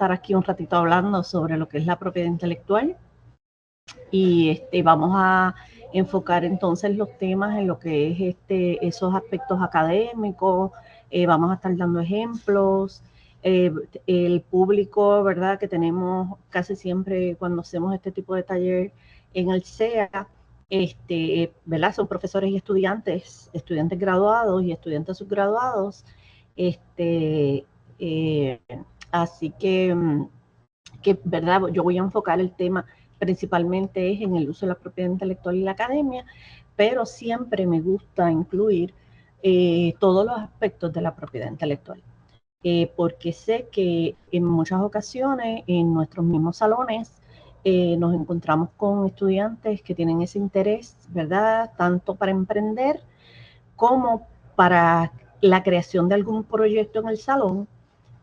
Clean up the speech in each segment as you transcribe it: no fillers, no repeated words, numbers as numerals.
estar aquí un ratito hablando sobre lo que es la propiedad intelectual y vamos a enfocar entonces los temas en lo que es esos aspectos académicos, vamos a estar dando ejemplos, el público, ¿verdad?, que tenemos casi siempre cuando hacemos este tipo de taller en el CEA, ¿verdad?, son profesores y estudiantes graduados y estudiantes subgraduados, así que, ¿verdad?, yo voy a enfocar el tema principalmente es en el uso de la propiedad intelectual y la academia, pero siempre me gusta incluir todos los aspectos de la propiedad intelectual, porque sé que en muchas ocasiones en nuestros mismos salones nos encontramos con estudiantes que tienen ese interés, ¿verdad?, tanto para emprender como para la creación de algún proyecto en el salón,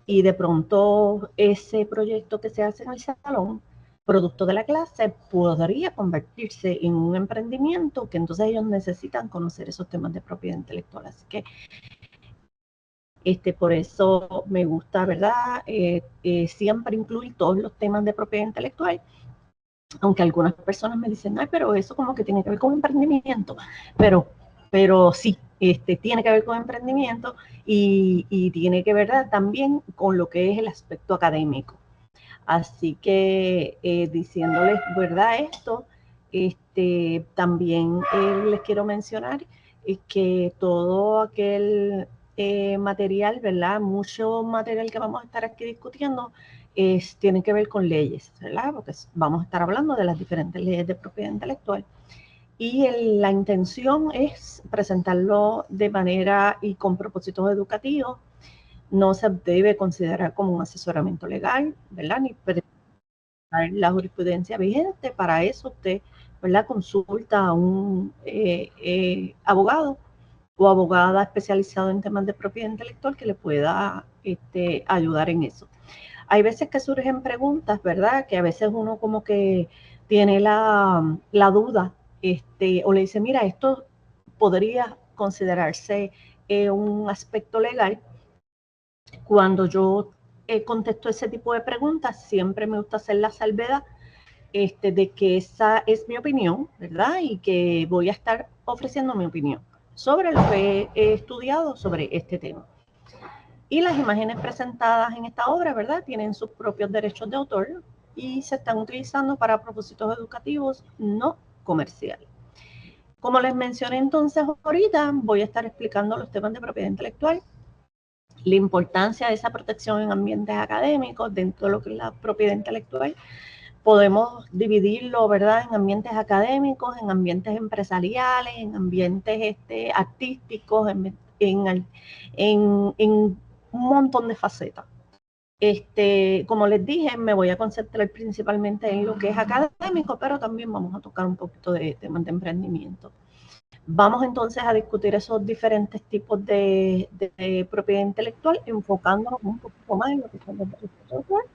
y de pronto ese proyecto que se hace en el salón, producto de la clase, podría convertirse en un emprendimiento que entonces ellos necesitan conocer esos temas de propiedad intelectual. Así que por eso me gusta, ¿verdad?, siempre incluir todos los temas de propiedad intelectual, aunque algunas personas me dicen, ay, pero eso como que tiene que ver con emprendimiento, pero sí, tiene que ver con emprendimiento y tiene que ver también con lo que es el aspecto académico. Así que diciéndoles, ¿verdad?, esto, también les quiero mencionar que todo aquel material, ¿verdad?, mucho material que vamos a estar aquí discutiendo tiene que ver con leyes, ¿verdad?, porque vamos a estar hablando de las diferentes leyes de propiedad intelectual. Y la intención es presentarlo de manera y con propósitos educativos. No se debe considerar como un asesoramiento legal, ¿verdad?, ni la jurisprudencia vigente. Para eso usted, ¿verdad?, consulta a un abogado o abogada especializado en temas de propiedad intelectual que le pueda ayudar en eso. Hay veces que surgen preguntas, ¿verdad?, que a veces uno como que tiene la duda, o le dice, mira, esto podría considerarse un aspecto legal. Cuando yo contesto ese tipo de preguntas, siempre me gusta hacer la salvedad de que esa es mi opinión, ¿verdad?, y que voy a estar ofreciendo mi opinión sobre lo que he estudiado sobre este tema. Y las imágenes presentadas en esta obra, ¿verdad?, tienen sus propios derechos de autor y se están utilizando para propósitos educativos no comerciales. Como les mencioné entonces ahorita, voy a estar explicando los temas de propiedad intelectual, la importancia de esa protección en ambientes académicos dentro de lo que es la propiedad intelectual. Podemos dividirlo, ¿verdad?, en ambientes académicos, en ambientes empresariales, en ambientes artísticos, en un montón de facetas. Como les dije, me voy a concentrar principalmente en lo que es académico, pero también vamos a tocar un poquito de temas de emprendimiento. Vamos entonces a discutir esos diferentes tipos de propiedad intelectual, enfocándonos un poquito más en lo que son los derechos de autor.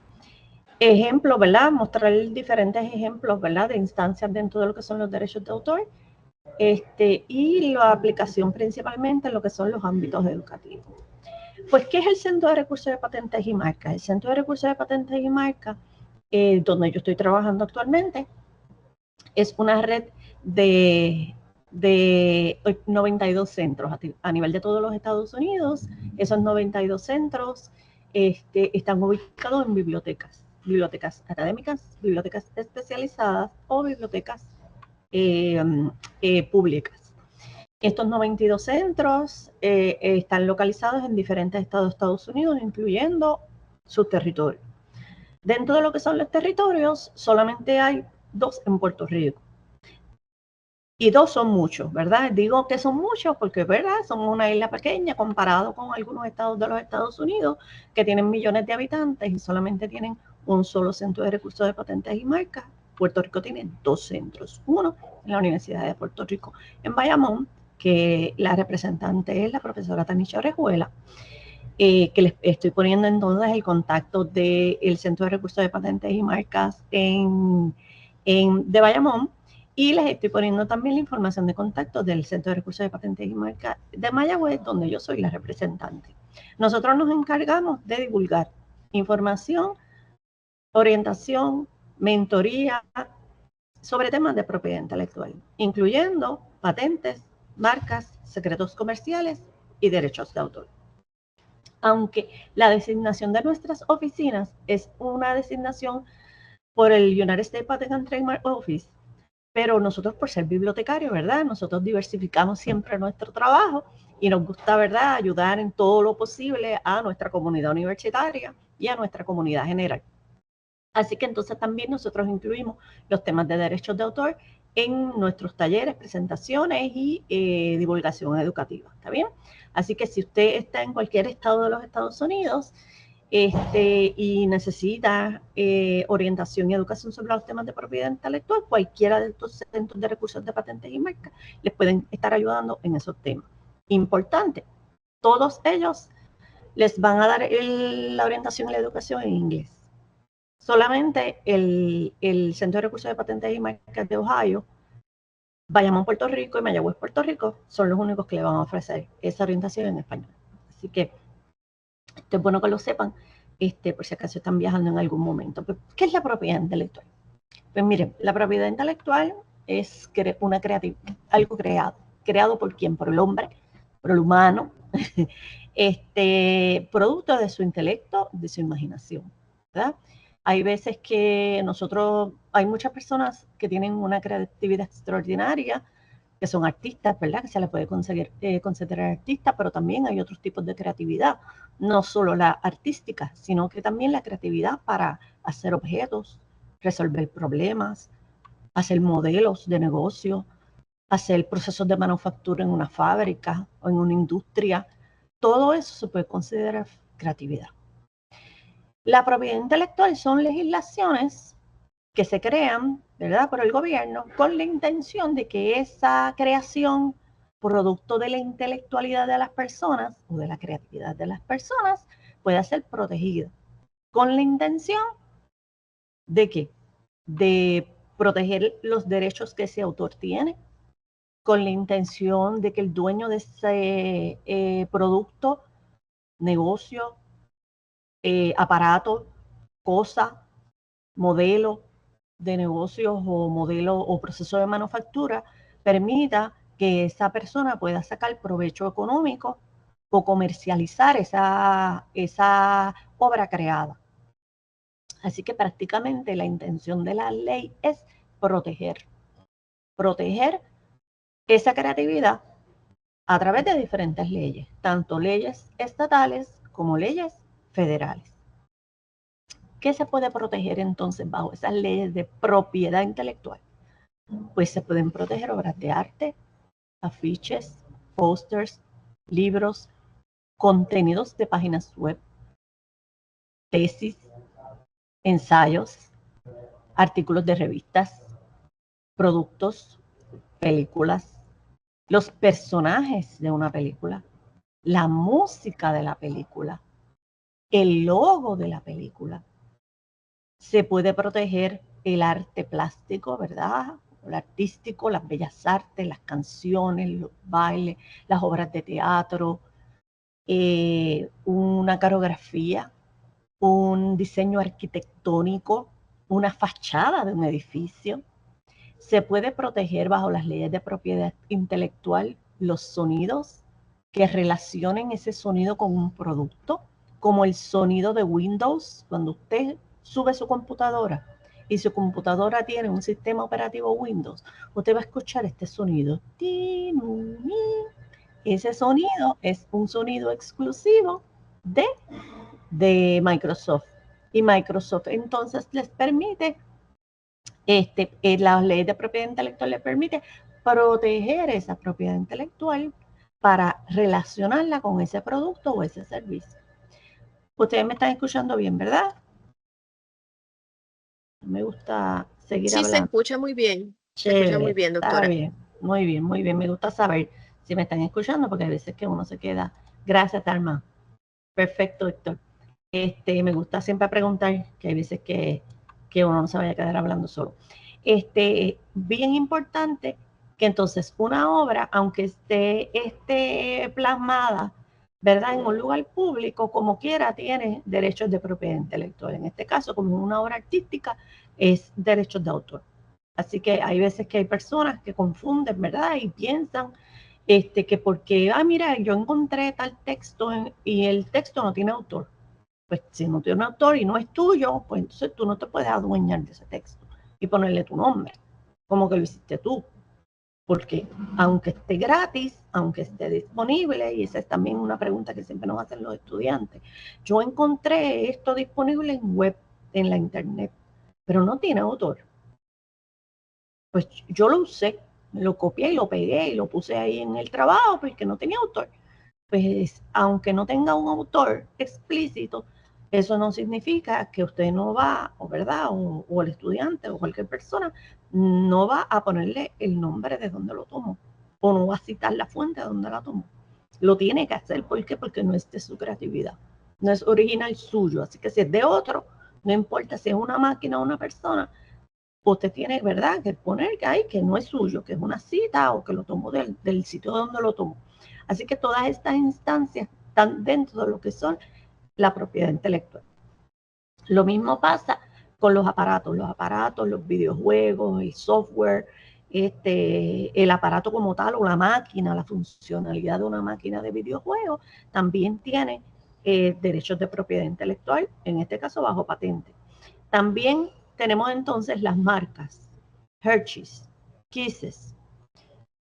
Ejemplos, ¿verdad?, mostrar diferentes ejemplos, ¿verdad?, de instancias dentro de lo que son los derechos de autor, y la aplicación principalmente en lo que son los ámbitos educativos. Pues, ¿qué es el Centro de Recursos de Patentes y Marcas? El Centro de Recursos de Patentes y Marcas, donde yo estoy trabajando actualmente, es una red de 92 centros a nivel de todos los Estados Unidos. Esos 92 centros están ubicados en bibliotecas académicas, bibliotecas especializadas o bibliotecas públicas. Estos 92 centros están localizados en diferentes estados de Estados Unidos, incluyendo sus territorios. Dentro de lo que son los territorios, solamente hay 2 en Puerto Rico. Y 2 son muchos, ¿verdad? Digo que son muchos porque, ¿verdad?, son una isla pequeña comparado con algunos estados de los Estados Unidos que tienen millones de habitantes y solamente tienen un solo centro de recursos de patentes y marcas. Puerto Rico tiene 2 centros. Uno en la Universidad de Puerto Rico en Bayamón, que la representante es la profesora Tanisha Orejuela, que les estoy poniendo entonces el contacto del Centro de Recursos de Patentes y Marcas de Bayamón, y les estoy poniendo también la información de contacto del Centro de Recursos de Patentes y Marcas de Mayagüez, donde yo soy la representante. Nosotros nos encargamos de divulgar información orientación, mentoría sobre temas de propiedad intelectual, incluyendo patentes, marcas, secretos comerciales y derechos de autor. Aunque la designación de nuestras oficinas es una designación por el United States Patent and Trademark Office, pero nosotros por ser bibliotecarios, ¿verdad? Nosotros diversificamos siempre nuestro trabajo y nos gusta, ¿verdad?, ayudar en todo lo posible a nuestra comunidad universitaria y a nuestra comunidad general. Así que entonces también nosotros incluimos los temas de derechos de autor en nuestros talleres, presentaciones y divulgación educativa, ¿está bien? Así que si usted está en cualquier estado de los Estados Unidos y necesita orientación y educación sobre los temas de propiedad intelectual, cualquiera de estos centros de recursos de patentes y marcas les pueden estar ayudando en esos temas. Importante, todos ellos les van a dar la orientación y la educación en inglés. Solamente el Centro de Recursos de Patentes y Marcas de Ohio, Bayamón, Puerto Rico y Mayagüez, Puerto Rico, son los únicos que le van a ofrecer esa orientación en español. Así que esto es bueno que lo sepan, por si acaso están viajando en algún momento. ¿Qué es la propiedad intelectual? Pues miren, la propiedad intelectual es algo creado por quién, por el hombre, por el humano, producto de su intelecto, de su imaginación, ¿verdad? Hay veces que hay muchas personas que tienen una creatividad extraordinaria, que son artistas, ¿verdad? Que se les puede considerar artistas, pero también hay otros tipos de creatividad, no solo la artística, sino que también la creatividad para hacer objetos, resolver problemas, hacer modelos de negocio, hacer procesos de manufactura en una fábrica o en una industria. Todo eso se puede considerar creatividad. La propiedad intelectual son legislaciones que se crean, ¿verdad?, por el gobierno con la intención de que esa creación, producto de la intelectualidad de las personas o de la creatividad de las personas, pueda ser protegida. ¿Con la intención de qué? De proteger los derechos que ese autor tiene, con la intención de que el dueño de ese producto, negocio, aparato, cosa, modelo de negocios o modelo o proceso de manufactura permita que esa persona pueda sacar provecho económico o comercializar esa obra creada. Así que prácticamente la intención de la ley es proteger esa creatividad a través de diferentes leyes, tanto leyes estatales como leyes federales. ¿Qué se puede proteger entonces bajo esas leyes de propiedad intelectual? Pues se pueden proteger obras de arte, afiches, pósters, libros, contenidos de páginas web, tesis, ensayos, artículos de revistas, productos, películas, los personajes de una película, la música de la película, el logo de la película. Se puede proteger el arte plástico, ¿verdad?, el artístico, las bellas artes, las canciones, los bailes, las obras de teatro, una coreografía, un diseño arquitectónico, una fachada de un edificio. Se puede proteger bajo las leyes de propiedad intelectual los sonidos que relacionen ese sonido con un producto, como el sonido de Windows. Cuando usted sube su computadora y su computadora tiene un sistema operativo Windows, usted va a escuchar este sonido. Ese sonido es un sonido exclusivo de Microsoft. Y Microsoft entonces les permite, la ley de propiedad intelectual les permite proteger esa propiedad intelectual para relacionarla con ese producto o ese servicio. Ustedes me están escuchando bien, ¿verdad? Me gusta seguir hablando. Sí, se escucha muy bien. Se escucha muy bien, doctora. Está bien, muy bien, muy bien. Me gusta saber si me están escuchando porque hay veces que uno se queda. Gracias, Alma. Perfecto, Héctor. Me gusta siempre preguntar, que hay veces que uno no se vaya a quedar hablando solo. Bien importante que entonces una obra, aunque esté plasmada ¿verdad? En un lugar público, como quiera, tiene derechos de propiedad intelectual. En este caso, como una obra artística, es derechos de autor. Así que hay veces que hay personas que confunden, ¿verdad? Y piensan que porque, mira, yo encontré tal texto y el texto no tiene autor. Pues si no tiene autor y no es tuyo, pues entonces tú no te puedes adueñar de ese texto y ponerle tu nombre, como que lo hiciste tú. Porque aunque esté gratis, aunque esté disponible, y esa es también una pregunta que siempre nos hacen los estudiantes, yo encontré esto disponible en web, en la internet, pero no tiene autor. Pues yo lo usé, lo copié y lo pegué y lo puse ahí en el trabajo porque no tenía autor. Pues aunque no tenga un autor explícito, eso no significa que usted no va, o verdad, o el estudiante o cualquier persona no va a ponerle el nombre de donde lo tomó o no va a citar la fuente de donde la tomó. Lo tiene que hacer, ¿por qué? Porque no es de su creatividad, no es original suyo, así que si es de otro, no importa si es una máquina o una persona, usted tiene, ¿verdad?, que poner que hay que no es suyo, que es una cita o que lo tomó del sitio donde lo tomó. Así que todas estas instancias están dentro de lo que son la propiedad intelectual. Lo mismo pasa con los aparatos, los videojuegos, el software, el aparato como tal o la máquina, la funcionalidad de una máquina de videojuegos, también tiene derechos de propiedad intelectual, en este caso bajo patente. También tenemos entonces las marcas, Hershey's, Kisses.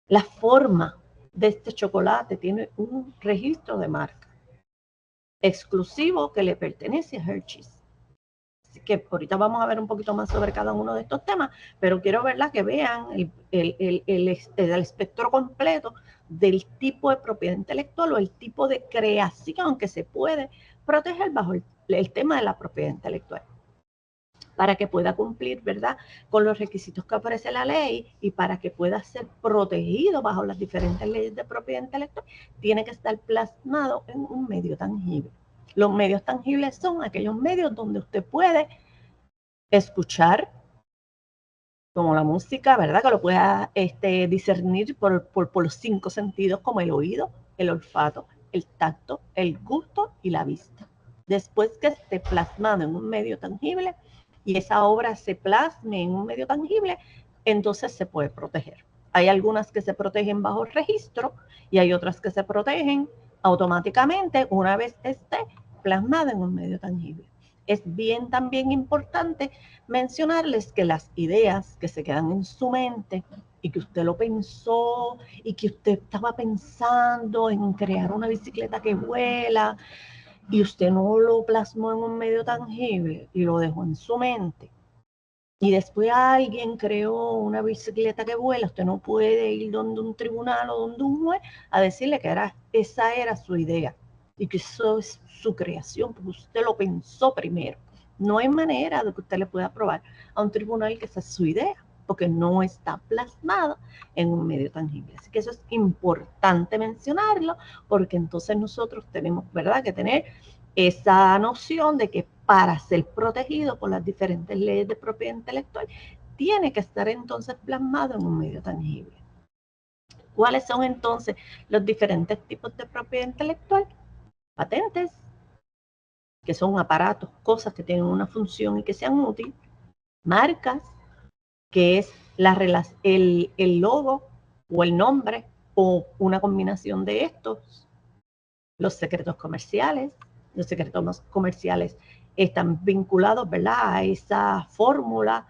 La forma de este chocolate tiene un registro de marca exclusivo que le pertenece a Hershey's. Así que ahorita vamos a ver un poquito más sobre cada uno de estos temas, pero quiero verla que vean el espectro completo del tipo de propiedad intelectual o el tipo de creación que se puede proteger bajo el tema de la propiedad intelectual, para que pueda cumplir, ¿verdad?, con los requisitos que ofrece la ley y para que pueda ser protegido bajo las diferentes leyes de propiedad intelectual, tiene que estar plasmado en un medio tangible. Los medios tangibles son aquellos medios donde usted puede escuchar, como la música, ¿verdad?, que lo pueda discernir por los 5 sentidos, como el oído, el olfato, el tacto, el gusto y la vista. Después que esté plasmado en un medio tangible y esa obra se plasme en un medio tangible, entonces se puede proteger. Hay algunas que se protegen bajo registro y hay otras que se protegen automáticamente una vez esté plasmada en un medio tangible. Es bien también importante mencionarles que las ideas que se quedan en su mente y que usted lo pensó y que usted estaba pensando en crear una bicicleta que vuela y usted no lo plasmó en un medio tangible y lo dejó en su mente, y después alguien creó una bicicleta que vuela, usted no puede ir donde un tribunal o donde un juez a decirle que esa era su idea y que eso es su creación, porque usted lo pensó primero. No hay manera de que usted le pueda probar a un tribunal que esa es su idea, porque no está plasmada en un medio tangible. Así que eso es importante mencionarlo, porque entonces nosotros tenemos, ¿verdad?, que tener esa noción de que para ser protegido por las diferentes leyes de propiedad intelectual, tiene que estar entonces plasmado en un medio tangible. ¿Cuáles son entonces los diferentes tipos de propiedad intelectual? Patentes, que son aparatos, cosas que tienen una función y que sean útiles. Marcas, que es el logo o el nombre o una combinación de estos. Los secretos comerciales. Los secretos comerciales están vinculados, ¿verdad?, a esa fórmula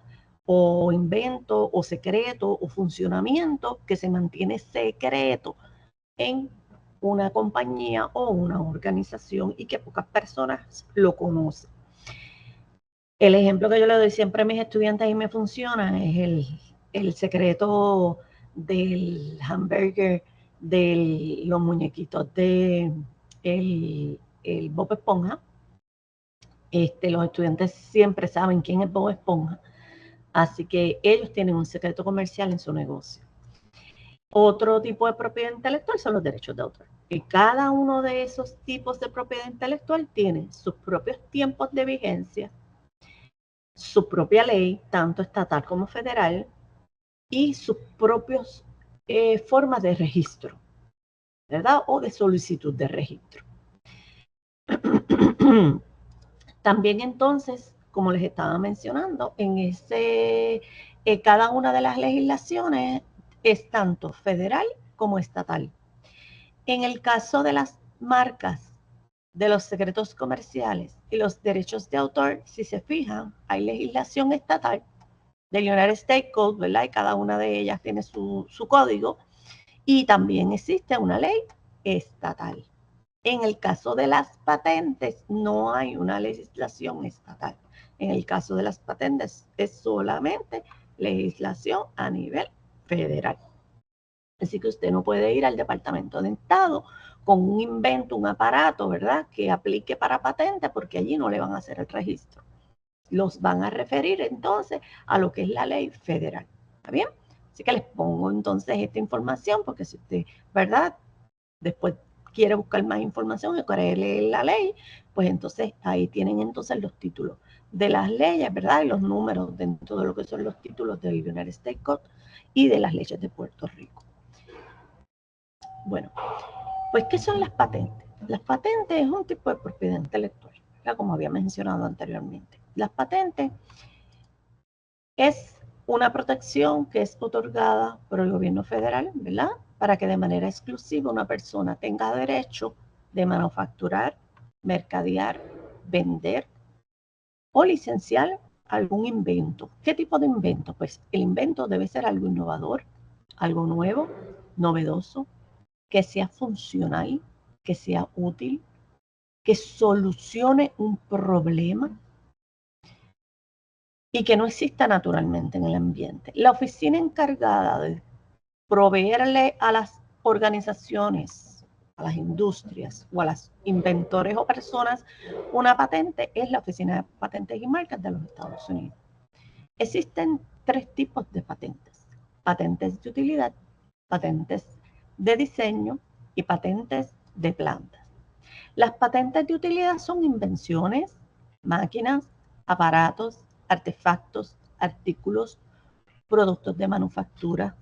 o invento o secreto o funcionamiento que se mantiene secreto en una compañía o una organización y que pocas personas lo conocen. El ejemplo que yo le doy siempre a mis estudiantes y me funciona es el secreto del hamburger, de los muñequitos de el Bob Esponja. Los estudiantes siempre saben quién es Bob Esponja, así que ellos tienen un secreto comercial en su negocio. Otro tipo de propiedad intelectual son los derechos de autor. Y cada uno de esos tipos de propiedad intelectual tiene sus propios tiempos de vigencia, su propia ley, tanto estatal como federal, y sus propias formas de registro, ¿verdad?, o de solicitud de registro. También entonces, como les estaba mencionando, cada una de las legislaciones es tanto federal como estatal. En el caso de las marcas, de los secretos comerciales y los derechos de autor, si se fijan, hay legislación estatal del United States Code, ¿verdad? Y cada una de ellas tiene su código. Y también existe una ley estatal. En el caso de las patentes, no hay una legislación estatal. En el caso de las patentes, es solamente legislación a nivel federal. Así que usted no puede ir al Departamento de Estado con un invento, un aparato, ¿verdad?, que aplique para patente, porque allí no le van a hacer el registro. Los van a referir entonces a lo que es la ley federal. ¿Está bien? Así que les pongo entonces esta información, porque si usted, ¿verdad?, después quiere buscar más información y quiere leer la ley, pues entonces ahí tienen entonces los títulos de las leyes, ¿verdad?, y los números dentro de lo que son los títulos del United States Code y de las leyes de Puerto Rico. Bueno, pues ¿qué son las patentes? Las patentes es un tipo de propiedad intelectual, ¿verdad?, como había mencionado anteriormente. Las patentes es una protección que es otorgada por el gobierno federal, ¿verdad?, para que de manera exclusiva una persona tenga derecho de manufacturar, mercadear, vender o licenciar algún invento. ¿Qué tipo de invento? Pues el invento debe ser algo innovador, algo nuevo, novedoso, que sea funcional, que sea útil, que solucione un problema y que no exista naturalmente en el ambiente. La oficina encargada de proveerle a las organizaciones, a las industrias o a los inventores o personas una patente es la Oficina de Patentes y Marcas de los Estados Unidos. Existen 3 tipos de patentes: patentes de utilidad, patentes de diseño y patentes de plantas. Las patentes de utilidad son invenciones, máquinas, aparatos, artefactos, artículos, productos de manufactura,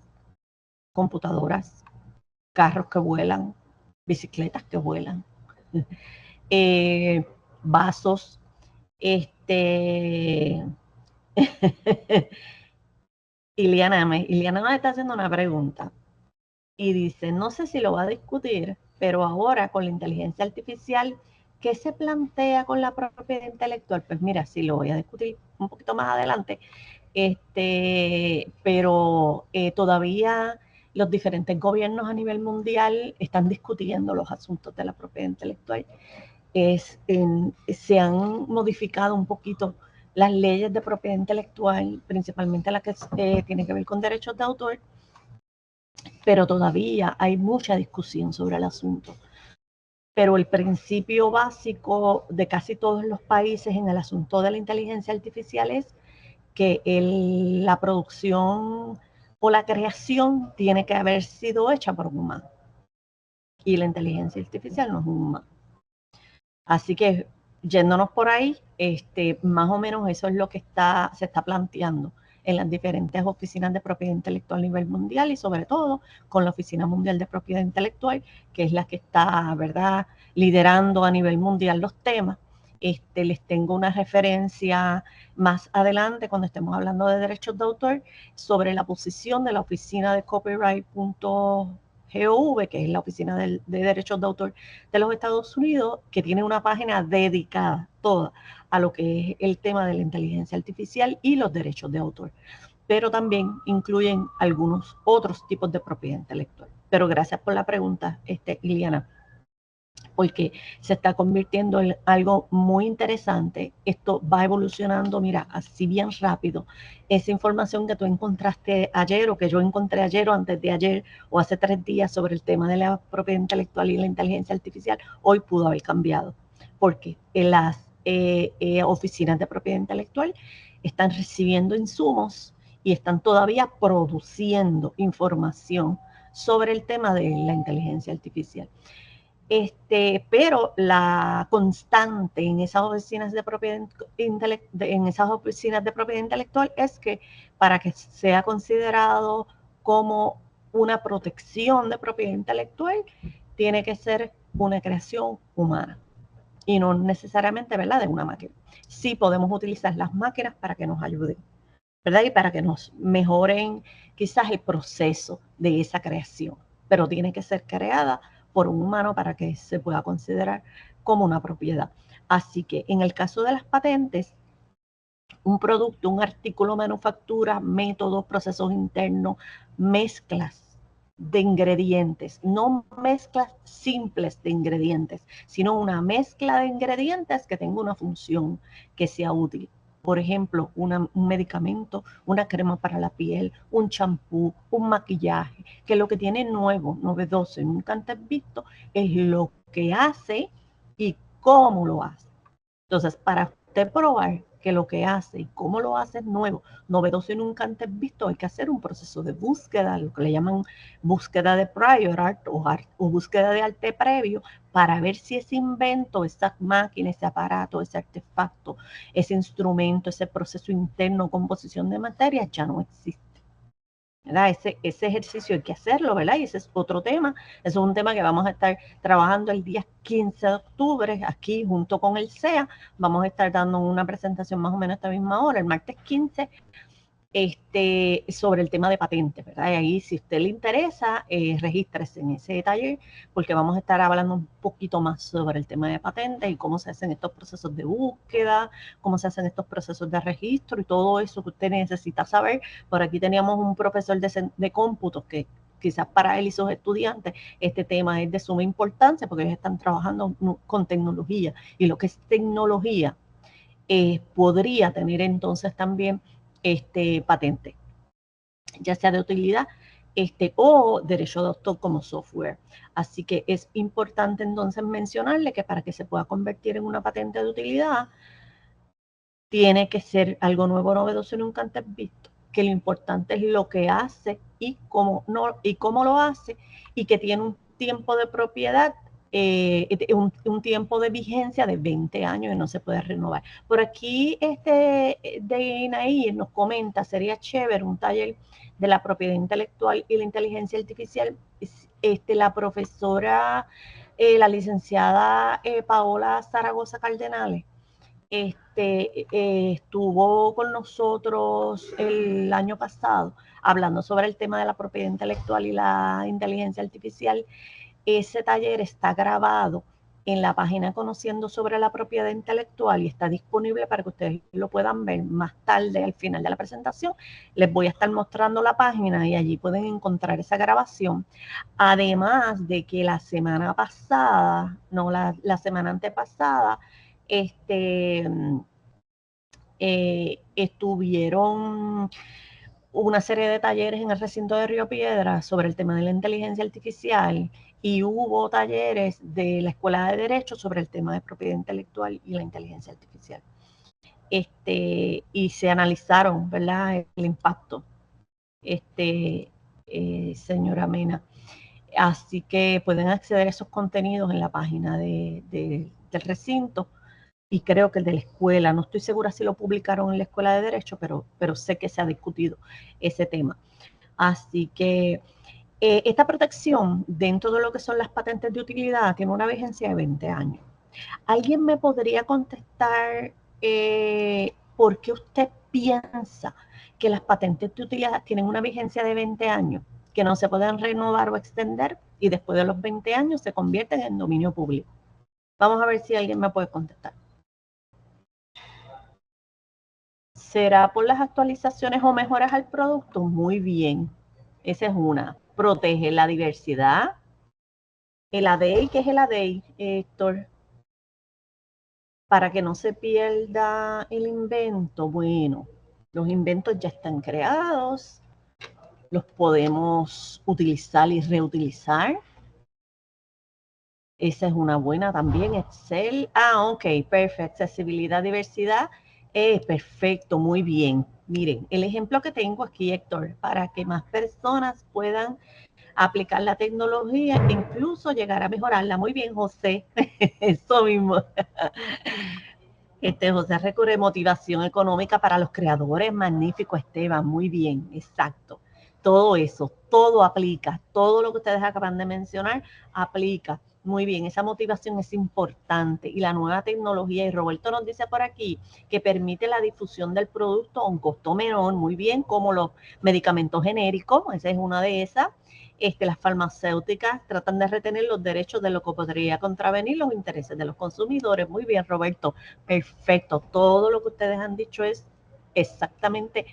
computadoras, carros que vuelan, bicicletas que vuelan, vasos, Iliana me está haciendo una pregunta y dice, no sé si lo va a discutir, pero ahora con la inteligencia artificial, ¿qué se plantea con la propiedad intelectual? Pues mira, sí lo voy a discutir un poquito más adelante, pero todavía los diferentes gobiernos a nivel mundial están discutiendo los asuntos de la propiedad intelectual. Se han modificado un poquito las leyes de propiedad intelectual, principalmente las que tienen que ver con derechos de autor, pero todavía hay mucha discusión sobre el asunto. Pero el principio básico de casi todos los países en el asunto de la inteligencia artificial es que la producción o la creación tiene que haber sido hecha por un humano. Y la inteligencia artificial no es un humano. Así que, yéndonos por ahí, más o menos eso es lo que se está planteando en las diferentes oficinas de propiedad intelectual a nivel mundial y sobre todo con la Oficina Mundial de Propiedad Intelectual, que es la que está, ¿verdad?, liderando a nivel mundial los temas. Les tengo una referencia más adelante cuando estemos hablando de derechos de autor sobre la posición de la Oficina de Copyright.gov, que es la Oficina de Derechos de Autor de los Estados Unidos, que tiene una página dedicada toda a lo que es el tema de la inteligencia artificial y los derechos de autor, pero también incluyen algunos otros tipos de propiedad intelectual. Pero gracias por la pregunta, Iliana, porque se está convirtiendo en algo muy interesante. Esto va evolucionando, mira, así bien rápido. Esa información que tú encontraste ayer o que yo encontré ayer o antes de ayer o hace 3 días sobre el tema de la propiedad intelectual y la inteligencia artificial, hoy pudo haber cambiado, porque en las oficinas de propiedad intelectual están recibiendo insumos y están todavía produciendo información sobre el tema de la inteligencia artificial. Pero la constante en esas oficinas de propiedad intelectual es que para que sea considerado como una protección de propiedad intelectual, tiene que ser una creación humana. y no necesariamente, ¿verdad?, de una máquina. Sí podemos utilizar las máquinas para que nos ayuden, ¿verdad? Y para que nos mejoren quizás el proceso de esa creación, pero tiene que ser creada por un humano para que se pueda considerar como una propiedad. Así que en el caso de las patentes, un producto, un artículo, manufactura, métodos, procesos internos, mezclas de ingredientes, no mezclas simples de ingredientes, sino una mezcla de ingredientes que tenga una función que sea útil. Por ejemplo, un medicamento, una crema para la piel, un champú, un maquillaje, que lo que tiene nuevo, novedoso y nunca antes visto es lo que hace y cómo lo hace. Entonces, para usted probar que lo que hace y cómo lo hace es nuevo, novedoso y nunca antes visto, hay que hacer un proceso de búsqueda, lo que le llaman búsqueda de prior art o búsqueda de arte previo, para ver si ese invento, esa máquina, ese aparato, ese artefacto, ese instrumento, ese proceso interno, composición de materia, ya no existe. ¿Verdad? Ese ejercicio hay que hacerlo, ¿verdad? Y ese es otro tema. Eso es un tema que vamos a estar trabajando el día 15 de octubre aquí junto con el SEA. Vamos a estar dando una presentación más o menos a esta misma hora, el martes 15, sobre el tema de patentes, ¿verdad? Y ahí, si a usted le interesa, regístrese en ese taller, porque vamos a estar hablando un poquito más sobre el tema de patentes y cómo se hacen estos procesos de búsqueda, cómo se hacen estos procesos de registro y todo eso que usted necesita saber. Por aquí teníamos un profesor de cómputos que quizás para él y sus estudiantes este tema es de suma importancia porque ellos están trabajando con tecnología, y lo que es tecnología podría tener entonces también patente, ya sea de utilidad o derecho de autor como software. Así que es importante entonces mencionarle que para que se pueda convertir en una patente de utilidad, tiene que ser algo nuevo, novedoso y nunca antes visto, que lo importante es lo que hace y cómo lo hace, y que tiene un tiempo de propiedad, un tiempo de vigencia de 20 años y no se puede renovar. Por aquí de INAI nos comenta, sería chévere un taller de la propiedad intelectual y la inteligencia artificial. La profesora, la licenciada Paola Zaragoza Cardenales, estuvo con nosotros el año pasado hablando sobre el tema de la propiedad intelectual y la inteligencia artificial. Ese taller está grabado en la página Conociendo sobre la Propiedad Intelectual y está disponible para que ustedes lo puedan ver más tarde. Al final de la presentación les voy a estar mostrando la página y allí pueden encontrar esa grabación. Además de que la semana pasada, no, la semana antepasada, estuvieron una serie de talleres en el recinto de Río Piedras sobre el tema de la inteligencia artificial, y hubo talleres de la Escuela de Derecho sobre el tema de propiedad intelectual y la inteligencia artificial. Y se analizaron, ¿verdad?, el impacto, señora Mena. Así que pueden acceder a esos contenidos en la página del recinto, y creo que el de la escuela, no estoy segura si lo publicaron en la Escuela de Derecho, pero sé que se ha discutido ese tema. Así que esta protección dentro de lo que son las patentes de utilidad tiene una vigencia de 20 años. ¿Alguien me podría contestar por qué usted piensa que las patentes de utilidad tienen una vigencia de 20 años, que no se pueden renovar o extender y después de los 20 años se convierten en dominio público? Vamos a ver si alguien me puede contestar. ¿Será por las actualizaciones o mejoras al producto? Muy bien. Esa es una. Protege la diversidad. El ADEI, ¿qué es el ADEI, Héctor? Para que no se pierda el invento. Bueno, los inventos ya están creados. Los podemos utilizar y reutilizar. Esa es una buena también. Excel. Ok, perfecto. Accesibilidad, diversidad. Perfecto, muy bien. Miren, el ejemplo que tengo aquí, Héctor, para que más personas puedan aplicar la tecnología e incluso llegar a mejorarla. Muy bien, José. Eso mismo. José recurre motivación económica para los creadores. Magnífico, Esteban. Muy bien, exacto. Todo eso, todo aplica. Todo lo que ustedes acaban de mencionar aplica Muy bien, esa motivación es importante y la nueva tecnología, y Roberto nos dice por aquí, que permite la difusión del producto a un costo menor, muy bien, como los medicamentos genéricos, esa es una de esas. Las farmacéuticas tratan de retener los derechos de lo que podría contravenir los intereses de los consumidores. Muy bien, Roberto, perfecto. Todo lo que ustedes han dicho es exactamente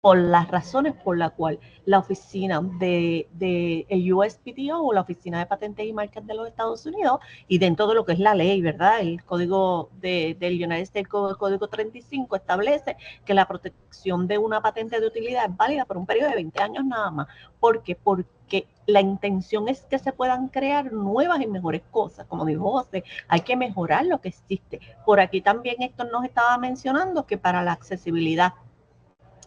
por las razones por las cuales la oficina de el USPTO o la Oficina de Patentes y Marcas de los Estados Unidos, y dentro de lo que es la ley, ¿verdad? El código del United States Código 35 establece que la protección de una patente de utilidad es válida por un periodo de 20 años nada más. ¿Por qué? Porque la intención es que se puedan crear nuevas y mejores cosas. Como dijo José, hay que mejorar lo que existe. Por aquí también Héctor nos estaba mencionando que para la accesibilidad,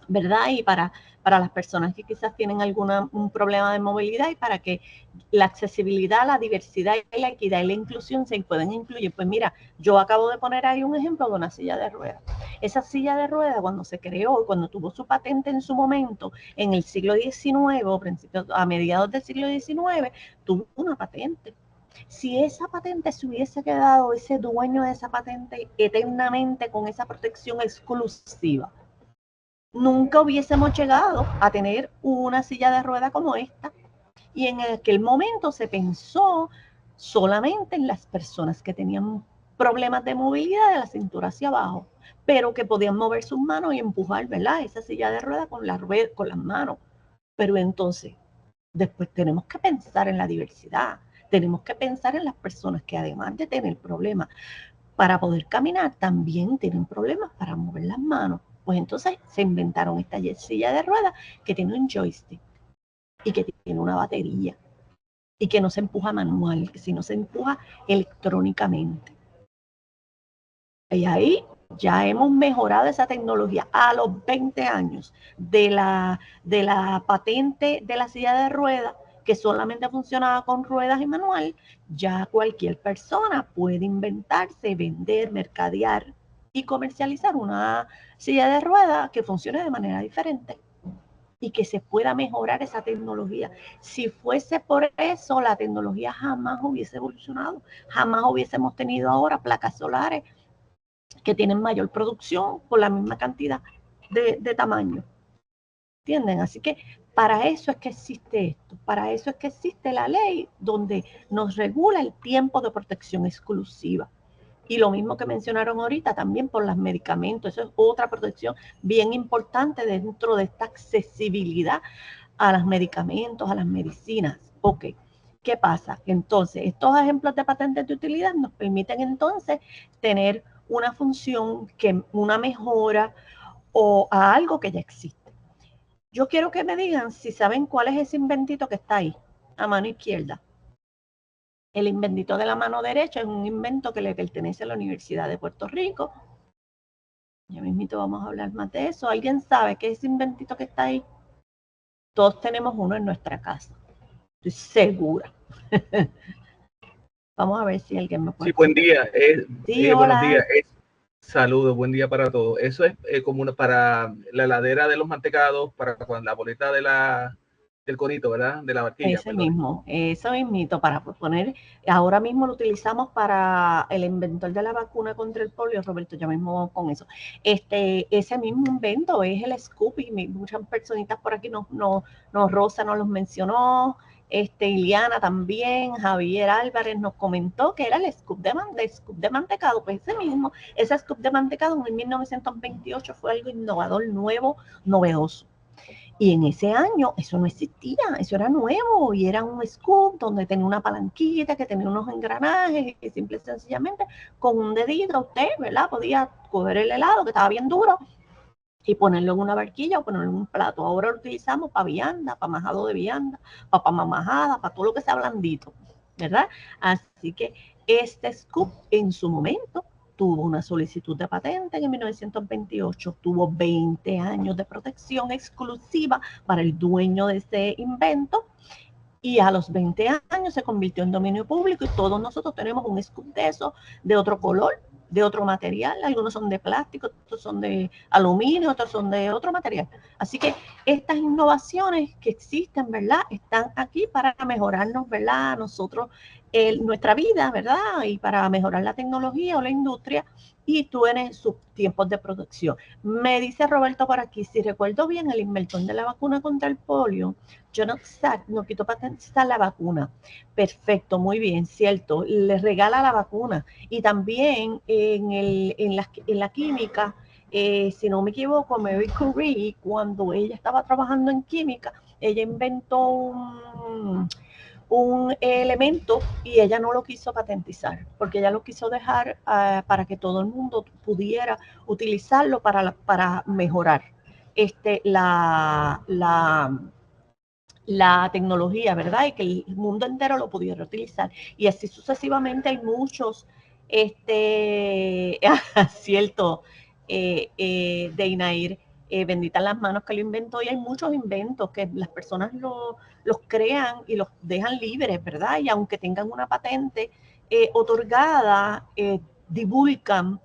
¿verdad? Y para las personas que quizás tienen un problema de movilidad, y para que la accesibilidad, la diversidad y la equidad y la inclusión se pueden incluir. Pues mira, yo acabo de poner ahí un ejemplo de una silla de ruedas. Esa silla de ruedas, cuando se creó, cuando tuvo su patente en su momento, en el siglo XIX, a mediados del siglo XIX, tuvo una patente. Si esa patente se hubiese quedado, ese dueño de esa patente eternamente con esa protección exclusiva, nunca hubiésemos llegado a tener una silla de rueda como esta. Y en aquel momento se pensó solamente en las personas que tenían problemas de movilidad de la cintura hacia abajo, pero que podían mover sus manos y empujar, ¿verdad? Esa silla de rueda con con las manos. Pero entonces, después tenemos que pensar en la diversidad, tenemos que pensar en las personas que además de tener problemas para poder caminar, también tienen problemas para mover las manos. Pues entonces se inventaron esta silla de ruedas que tiene un joystick y que tiene una batería y que no se empuja manual, sino se empuja electrónicamente. Y ahí ya hemos mejorado esa tecnología. A los 20 años de la patente de la silla de ruedas, que solamente funcionaba con ruedas y manual, ya cualquier persona puede inventarse, vender, mercadear y comercializar una silla de ruedas que funcione de manera diferente y que se pueda mejorar esa tecnología. Si fuese por eso, la tecnología jamás hubiese evolucionado, jamás hubiésemos tenido ahora placas solares que tienen mayor producción por la misma cantidad de tamaño. ¿Entienden? Así que para eso es que existe esto, para eso es que existe la ley donde nos regula el tiempo de protección exclusiva. Y lo mismo que mencionaron ahorita, también por los medicamentos, eso es otra protección bien importante dentro de esta accesibilidad a los medicamentos, a las medicinas. Ok, ¿qué pasa? Entonces, estos ejemplos de patentes de utilidad nos permiten entonces tener una función, una mejora o a algo que ya existe. Yo quiero que me digan si saben cuál es ese inventito que está ahí, a mano izquierda. El inventito de la mano derecha es un invento que le pertenece a la Universidad de Puerto Rico. Ya mismito vamos a hablar más de eso. ¿Alguien sabe qué es ese inventito que está ahí? Todos tenemos uno en nuestra casa. Estoy segura. Vamos a ver si alguien me puede. Sí, buen día. Sí, buenos días. Saludos, buen día para todos. Eso es como para la heladera de los mantecados, para la boleta del conito, ¿verdad? De la vaquilla. Ese mismo, eso mismito, para poner, ahora mismo lo utilizamos para el inventor de la vacuna contra el polio, Roberto, ya mismo con eso. Ese mismo invento es el scoop, y muchas personitas por aquí Rosa nos los mencionó, Iliana también, Javier Álvarez nos comentó que era el scoop de mantecado, pues ese scoop de mantecado en 1928 fue algo innovador, nuevo, novedoso. Y en ese año eso no existía, eso era nuevo y era un scoop donde tenía una palanquita, que tenía unos engranajes, y simple y sencillamente con un dedito usted, ¿verdad? Podía coger el helado que estaba bien duro y ponerlo en una barquilla o ponerlo en un plato. Ahora lo utilizamos para vianda, para majado de vianda, para mamajada, para todo lo que sea blandito, ¿verdad? Así que este scoop en su momento tuvo una solicitud de patente en 1928, tuvo 20 años de protección exclusiva para el dueño de ese invento, y a los 20 años se convirtió en dominio público y todos nosotros tenemos un scoop de eso, de otro color, de otro material. Algunos son de plástico, otros son de aluminio, otros son de otro material. Así que estas innovaciones que existen, ¿verdad? Están aquí para mejorarnos, ¿verdad? Nosotros nuestra vida, ¿verdad? Y para mejorar la tecnología o la industria, y tiene sus tiempos de producción. Me dice Roberto por aquí, si recuerdo bien, el inventor de la vacuna contra el polio, John Sack, no quitó patentizar la vacuna. Perfecto, muy bien, cierto. Le regala la vacuna. Y también en la química, si no me equivoco, Marie Curie, cuando ella estaba trabajando en química, ella inventó un elemento y ella no lo quiso patentizar, porque ella lo quiso dejar para que todo el mundo pudiera utilizarlo para mejorar la tecnología, ¿verdad? Y que el mundo entero lo pudiera utilizar. Y así sucesivamente hay muchos, cierto, Deinair, benditas las manos que lo inventó, y hay muchos inventos que las personas los crean y los dejan libres, ¿verdad? Y aunque tengan una patente otorgada, divulgan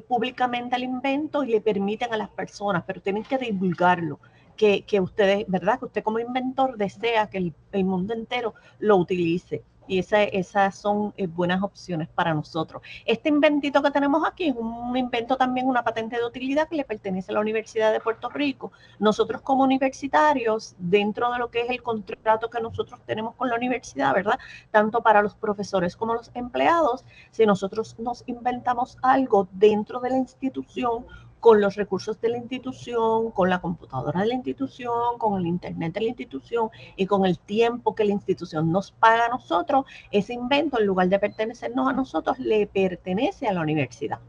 públicamente el invento y le permiten a las personas, pero tienen que divulgarlo. Que ustedes, ¿verdad? Que usted como inventor desea que el mundo entero lo utilice. Y esas son buenas opciones para nosotros. Este inventito que tenemos aquí es un invento también, una patente de utilidad que le pertenece a la Universidad de Puerto Rico. Nosotros como universitarios, dentro de lo que es el contrato que nosotros tenemos con la universidad, ¿verdad? Tanto para los profesores como los empleados, si nosotros nos inventamos algo dentro de la institución, con los recursos de la institución, con la computadora de la institución, con el internet de la institución y con el tiempo que la institución nos paga a nosotros, ese invento, en lugar de pertenecernos a nosotros, le pertenece a la universidad,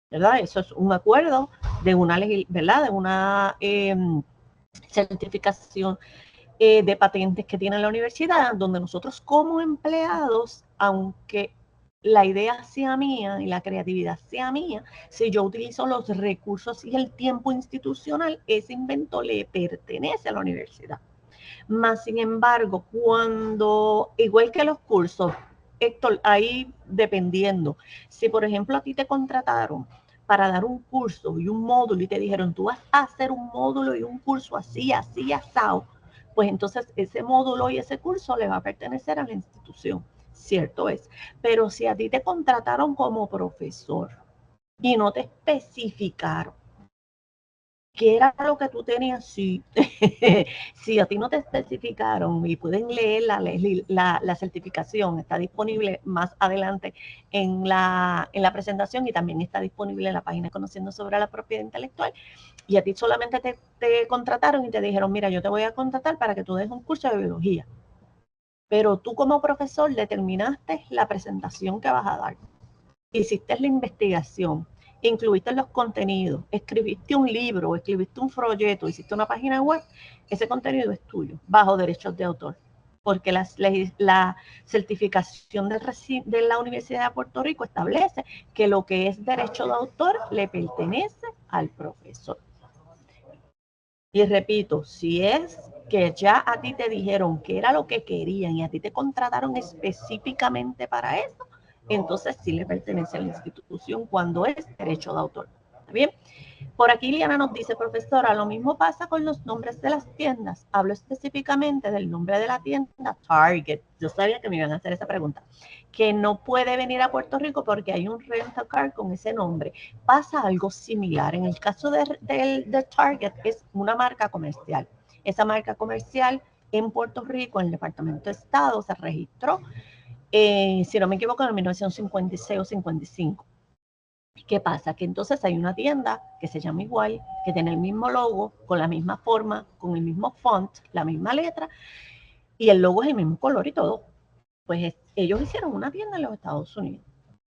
¿verdad? Eso es un acuerdo de una ley, ¿verdad? De una certificación de patentes que tiene la universidad, donde nosotros como empleados, aunque la idea sea mía y la creatividad sea mía, si yo utilizo los recursos y el tiempo institucional, ese invento le pertenece a la universidad. Más sin embargo, cuando, igual que los cursos, Héctor, ahí dependiendo, si por ejemplo a ti te contrataron para dar un curso y un módulo y te dijeron, tú vas a hacer un módulo y un curso así, así, asado, pues entonces ese módulo y ese curso le va a pertenecer a la institución, cierto es. Pero si a ti te contrataron como profesor y no te especificaron qué era lo que tú tenías, sí. Si a ti no te especificaron y pueden leer la certificación, está disponible más adelante en la presentación y también está disponible en la página Conociendo sobre la Propiedad Intelectual, y a ti solamente te contrataron y te dijeron, mira, yo te voy a contratar para que tú des un curso de biología, pero tú como profesor determinaste la presentación que vas a dar, hiciste la investigación, incluiste los contenidos, escribiste un libro, escribiste un folleto, hiciste una página web, ese contenido es tuyo, bajo derechos de autor. Porque la certificación de la Universidad de Puerto Rico establece que lo que es derecho de autor le pertenece al profesor. Y repito, si es que ya a ti te dijeron que era lo que querían y a ti te contrataron específicamente para eso, entonces sí le pertenece a la institución cuando es derecho de autor. ¿Está bien? Por aquí Liana nos dice, profesora, lo mismo pasa con los nombres de las tiendas. Hablo específicamente del nombre de la tienda Target. Yo sabía que me iban a hacer esa pregunta. Que no puede venir a Puerto Rico porque hay un rental car con ese nombre. Pasa algo similar. En el caso de Target es una marca comercial. Esa marca comercial en Puerto Rico, en el Departamento de Estado, se registró, si no me equivoco, en 1956 o 55. ¿Qué pasa? Que entonces hay una tienda que se llama igual, que tiene el mismo logo, con la misma forma, con el mismo font, la misma letra, y el logo es el mismo color y todo. Pues ellos hicieron una tienda en los Estados Unidos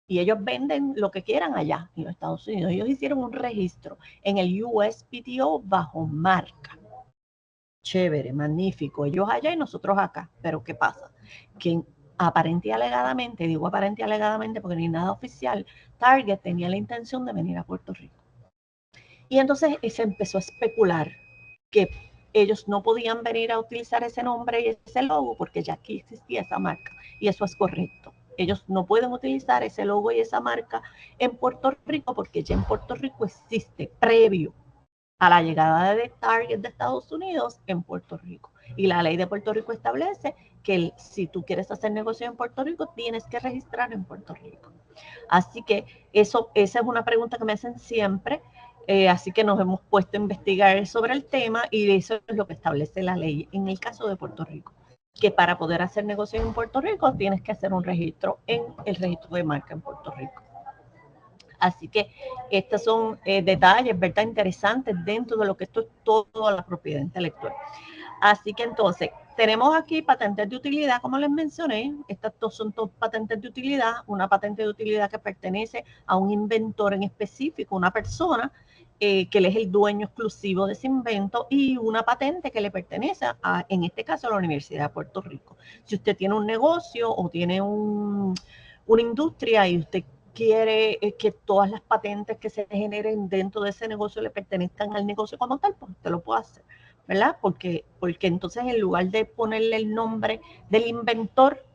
y ellos venden lo que quieran allá en los Estados Unidos. Ellos hicieron un registro en el USPTO bajo marca. Chévere, magnífico. Ellos allá y nosotros acá. Pero ¿qué pasa? Que aparente y alegadamente, digo aparente y alegadamente porque no hay nada oficial, Target tenía la intención de venir a Puerto Rico. Y entonces se empezó a especular que ellos no podían venir a utilizar ese nombre y ese logo porque ya aquí existía esa marca. Y eso es correcto. Ellos no pueden utilizar ese logo y esa marca en Puerto Rico porque ya en Puerto Rico existe previo a la llegada de Target de Estados Unidos en Puerto Rico. Y la ley de Puerto Rico establece que si tú quieres hacer negocio en Puerto Rico, tienes que registrar en Puerto Rico. Así que esa es una pregunta que me hacen siempre. Así que nos hemos puesto a investigar sobre el tema y eso es lo que establece la ley en el caso de Puerto Rico, que para poder hacer negocio en Puerto Rico tienes que hacer un registro en el registro de marca en Puerto Rico. Así que estos son detalles, ¿verdad?, interesantes dentro de lo que esto es toda la propiedad intelectual. Así que entonces, tenemos aquí patentes de utilidad, como les mencioné. Estas dos son dos patentes de utilidad. Una patente de utilidad que pertenece a un inventor en específico, una persona que él es el dueño exclusivo de ese invento, y una patente que le pertenece a, en este caso, a la Universidad de Puerto Rico. Si usted tiene un negocio o tiene una industria y usted quiere que todas las patentes que se generen dentro de ese negocio le pertenezcan al negocio como tal, pues usted lo puede hacer, ¿verdad? Porque entonces en lugar de ponerle el nombre del inventor,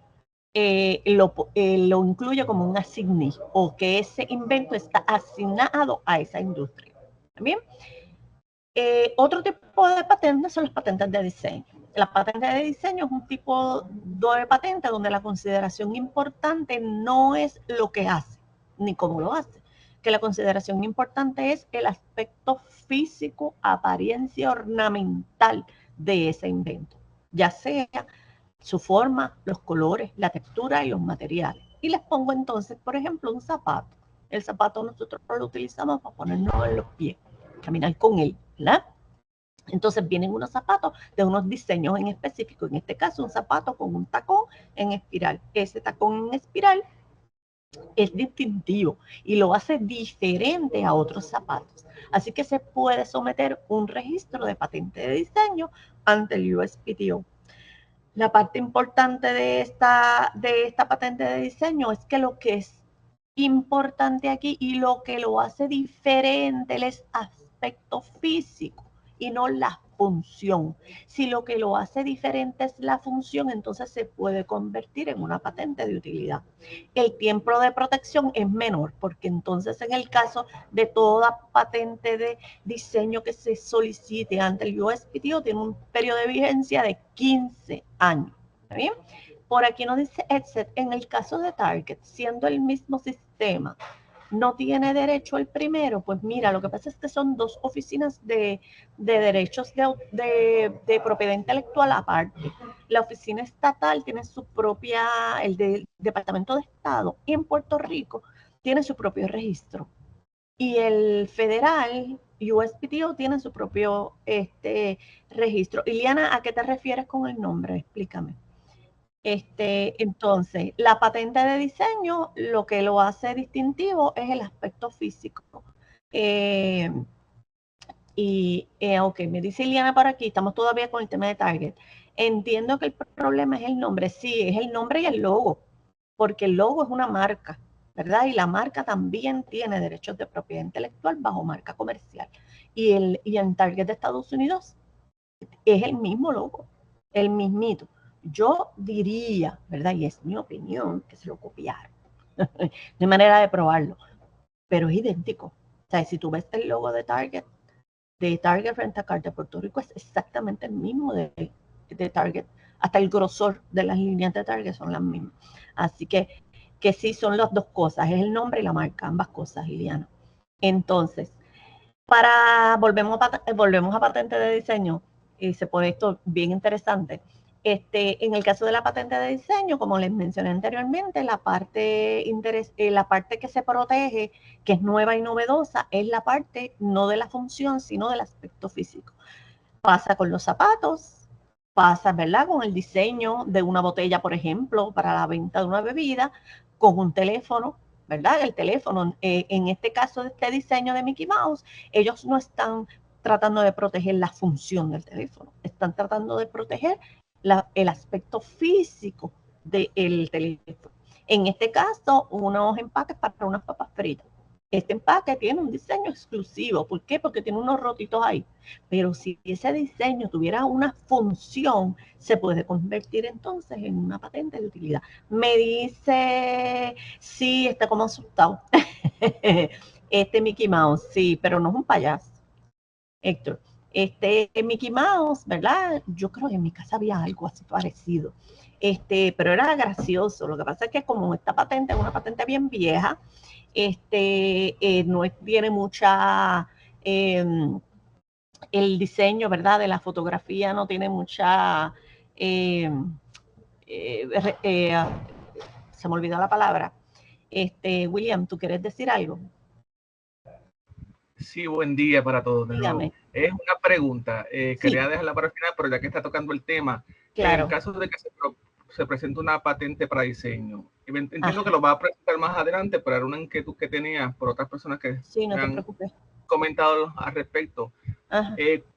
lo incluye como un asignee, o que ese invento está asignado a esa industria. ¿Bien? Otro tipo de patentes son las patentes de diseño. La patente de diseño es un tipo de patente donde la consideración importante no es lo que hace, ni cómo lo hace, que la consideración importante es el aspecto físico, apariencia ornamental de ese invento, ya sea su forma, los colores, la textura y los materiales. Y les pongo entonces, por ejemplo, un zapato. El zapato nosotros lo utilizamos para ponernos en los pies, caminar con él, ¿verdad? Entonces vienen unos zapatos de unos diseños en específico, en este caso un zapato con un tacón en espiral. Ese tacón en espiral es distintivo y lo hace diferente a otros zapatos. Así que se puede someter un registro de patente de diseño ante el USPTO. La parte importante de esta patente de diseño es que lo que es importante aquí y lo que lo hace diferente es aspecto físico y no la función. Si lo que lo hace diferente es la función, entonces se puede convertir en una patente de utilidad. El tiempo de protección es menor, porque entonces en el caso de toda patente de diseño que se solicite ante el USPTO, tiene un periodo de vigencia de 15 años. ¿Está bien? Por aquí nos dice Edset, en el caso de Target, siendo el mismo sistema, ¿no tiene derecho el primero? Pues mira, lo que pasa es que son dos oficinas de derechos de propiedad intelectual aparte. La oficina estatal tiene su propia, el del Departamento de Estado, y en Puerto Rico tiene su propio registro. Y el federal, USPTO, tiene su propio registro. Iliana, ¿a qué te refieres con el nombre? Explícame. Entonces, la patente de diseño, lo que lo hace distintivo es el aspecto físico. Ok, me dice Iliana por aquí, estamos todavía con el tema de Target. Entiendo que el problema es el nombre. Sí, es el nombre y el logo, porque el logo es una marca, ¿verdad? Y la marca también tiene derechos de propiedad intelectual bajo marca comercial. Y en Target de Estados Unidos es el mismo logo, el mismito. Yo diría, ¿verdad? Y es mi opinión, que se lo copiaron. No hay manera de probarlo, pero es idéntico. O sea, si tú ves el logo de Target Rent a Car de Puerto Rico, es exactamente el mismo de Target. Hasta el grosor de las líneas de Target son las mismas. Así que sí, son las dos cosas, es el nombre y la marca, ambas cosas, Liliana. Entonces, volvemos a patente de diseño, y se pone esto bien interesante. En el caso de la patente de diseño, como les mencioné anteriormente, la parte que se protege, que es nueva y novedosa, es la parte no de la función, sino del aspecto físico. Pasa con los zapatos, pasa, ¿verdad?, con el diseño de una botella, por ejemplo, para la venta de una bebida, con un teléfono, ¿verdad? El teléfono, en este caso de este diseño de Mickey Mouse, ellos no están tratando de proteger la función del teléfono, están tratando de proteger el aspecto físico del teléfono. En este caso, unos empaques para unas papas fritas. Este empaque tiene un diseño exclusivo. ¿Por qué? Porque tiene unos rotitos ahí. Pero si ese diseño tuviera una función, se puede convertir entonces en una patente de utilidad. Me dice, sí, está como asustado. Mickey Mouse, sí, pero no es un payaso, Héctor. Mickey Mouse, ¿verdad? Yo creo que en mi casa había algo así parecido. Pero era gracioso. Lo que pasa es que como esta patente es una patente bien vieja, no tiene mucha, el diseño, ¿verdad? De la fotografía no tiene mucha, se me olvidó la palabra. William, ¿tú quieres decir algo? Sí, buen día para todos. Dígame. Es una pregunta. Quería dejarla para el final, pero ya que está tocando el tema, claro. En el caso de que se presente una patente para diseño, entiendo que lo va a presentar más adelante, pero era una inquietud que tenía por otras personas que no me han comentado al respecto.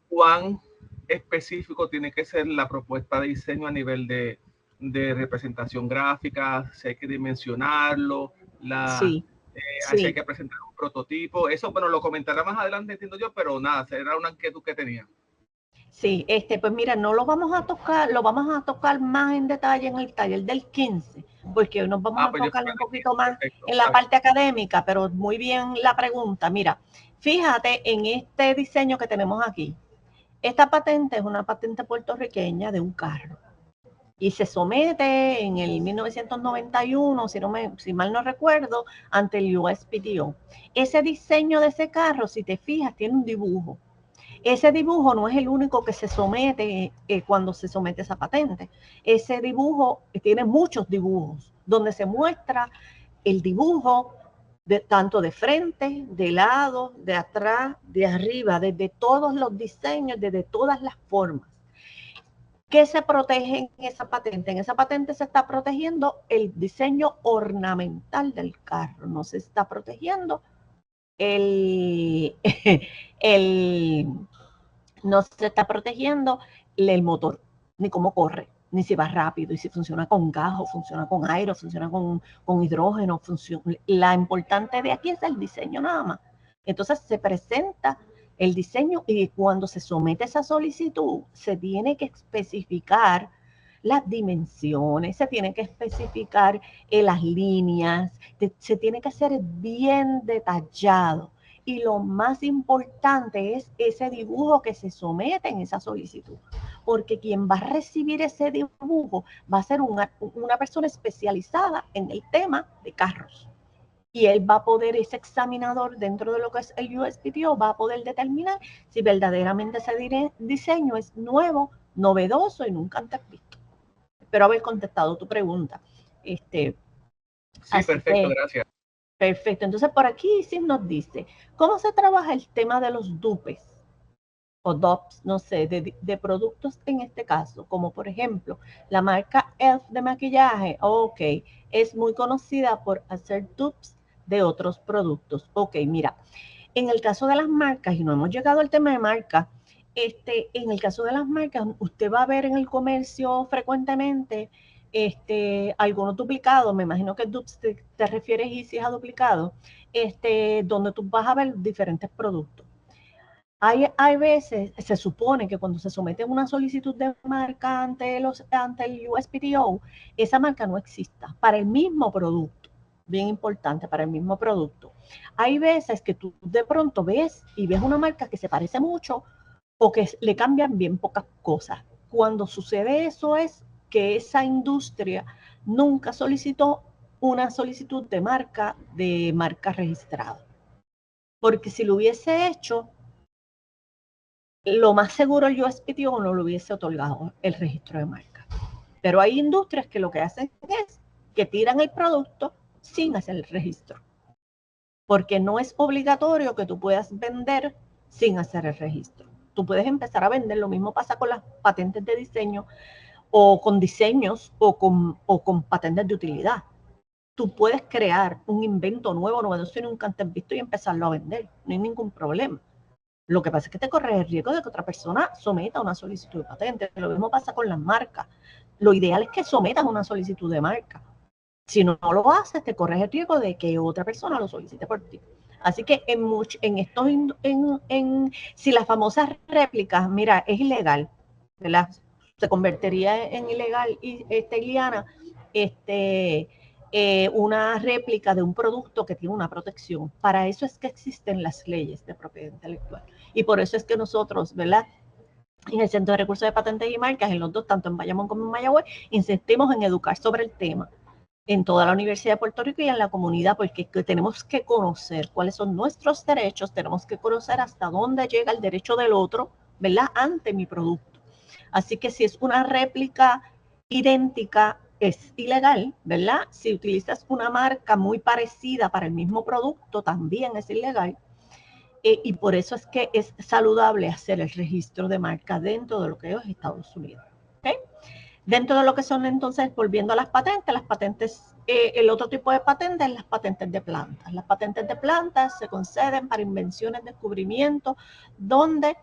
¿Cuán específico tiene que ser la propuesta de diseño a nivel de representación gráfica? Si hay que dimensionarlo, si hay que presentar un prototipo, eso, bueno, lo comentará más adelante, entiendo yo, pero nada, era una inquietud que tenía. Sí, pues mira, no lo vamos a tocar, lo vamos a tocar más en detalle en el taller del 15, porque hoy nos vamos a tocar un poquito más en la parte académica, pero muy bien la pregunta. Mira, fíjate en este diseño que tenemos aquí. Esta patente es una patente puertorriqueña de un carro. Y se somete en el 1991, si mal no recuerdo, ante el USPTO. Ese diseño de ese carro, si te fijas, tiene un dibujo. Ese dibujo no es el único que se somete cuando se somete esa patente. Ese dibujo tiene muchos dibujos, donde se muestra el dibujo tanto de frente, de lado, de atrás, de arriba, desde todos los diseños, desde todas las formas. ¿Qué se protege en esa patente? En esa patente se está protegiendo el diseño ornamental del carro, no se está protegiendo no se está protegiendo el motor, ni cómo corre, ni si va rápido, y si funciona con gas, o funciona con aire, o funciona con hidrógeno. La importante de aquí es el diseño nada más. Entonces se presenta el diseño y cuando se somete esa solicitud se tiene que especificar las dimensiones, se tiene que especificar las líneas, se tiene que hacer bien detallado. Y lo más importante es ese dibujo que se somete en esa solicitud, porque quien va a recibir ese dibujo va a ser una persona especializada en el tema de carros. Y él va a poder, ese examinador dentro de lo que es el USPTO, va a poder determinar si verdaderamente ese diseño es nuevo, novedoso y nunca antes visto. Espero haber contestado tu pregunta. Sí, perfecto, gracias. Perfecto. Entonces, por aquí sí nos dice, ¿cómo se trabaja el tema de los dupes o DOPs, no sé, de productos en este caso? Como por ejemplo, la marca Elf de maquillaje, ok, es muy conocida por hacer dupes de otros productos. Ok, mira, en el caso de las marcas, y no hemos llegado al tema de marcas, en el caso de las marcas, usted va a ver en el comercio frecuentemente algunos duplicados, me imagino que dupes te refieres y si es a duplicado, donde tú vas a ver diferentes productos. Hay veces, se supone que cuando se somete una solicitud de marca ante el USPTO, esa marca no exista para el mismo producto, bien importante, para el mismo producto. Hay veces que tú de pronto ves y ves una marca que se parece mucho o que le cambian bien pocas cosas. Cuando sucede eso es que esa industria nunca solicitó una solicitud de marca registrada. Porque si lo hubiese hecho, lo más seguro el USPTO no lo hubiese otorgado el registro de marca. Pero hay industrias que lo que hacen es que tiran el producto sin hacer el registro. Porque no es obligatorio que tú puedas vender sin hacer el registro. Tú puedes empezar a vender, lo mismo pasa con las patentes de diseño o con diseños o con patentes de utilidad. Tú puedes crear un invento nuevo, novedoso y nunca antes visto y empezarlo a vender. No hay ningún problema. Lo que pasa es que te corres el riesgo de que otra persona someta una solicitud de patente. Lo mismo pasa con las marcas. Lo ideal es que sometas una solicitud de marca. Si no lo haces, te corres el riesgo de que otra persona lo solicite por ti. Así que si las famosas réplicas, mira, es ilegal, ¿verdad? Se convertiría en ilegal, Iliana, una réplica de un producto que tiene una protección. Para eso es que existen las leyes de propiedad intelectual. Y por eso es que nosotros, ¿verdad?, en el Centro de Recursos de Patentes y Marcas, en los dos, tanto en Bayamón como en Mayagüez, insistimos en educar sobre el tema en toda la Universidad de Puerto Rico y en la comunidad, porque tenemos que conocer cuáles son nuestros derechos, tenemos que conocer hasta dónde llega el derecho del otro, ¿verdad?, ante mi producto. Así que si es una réplica idéntica, es ilegal, ¿verdad? Si utilizas una marca muy parecida para el mismo producto, también es ilegal. Y por eso es que es saludable hacer el registro de marca dentro de lo que es Estados Unidos. ¿Okay? Dentro de lo que son entonces, volviendo a las patentes, el otro tipo de patentes, las patentes de plantas. Las patentes de plantas se conceden para invenciones, descubrimientos, donde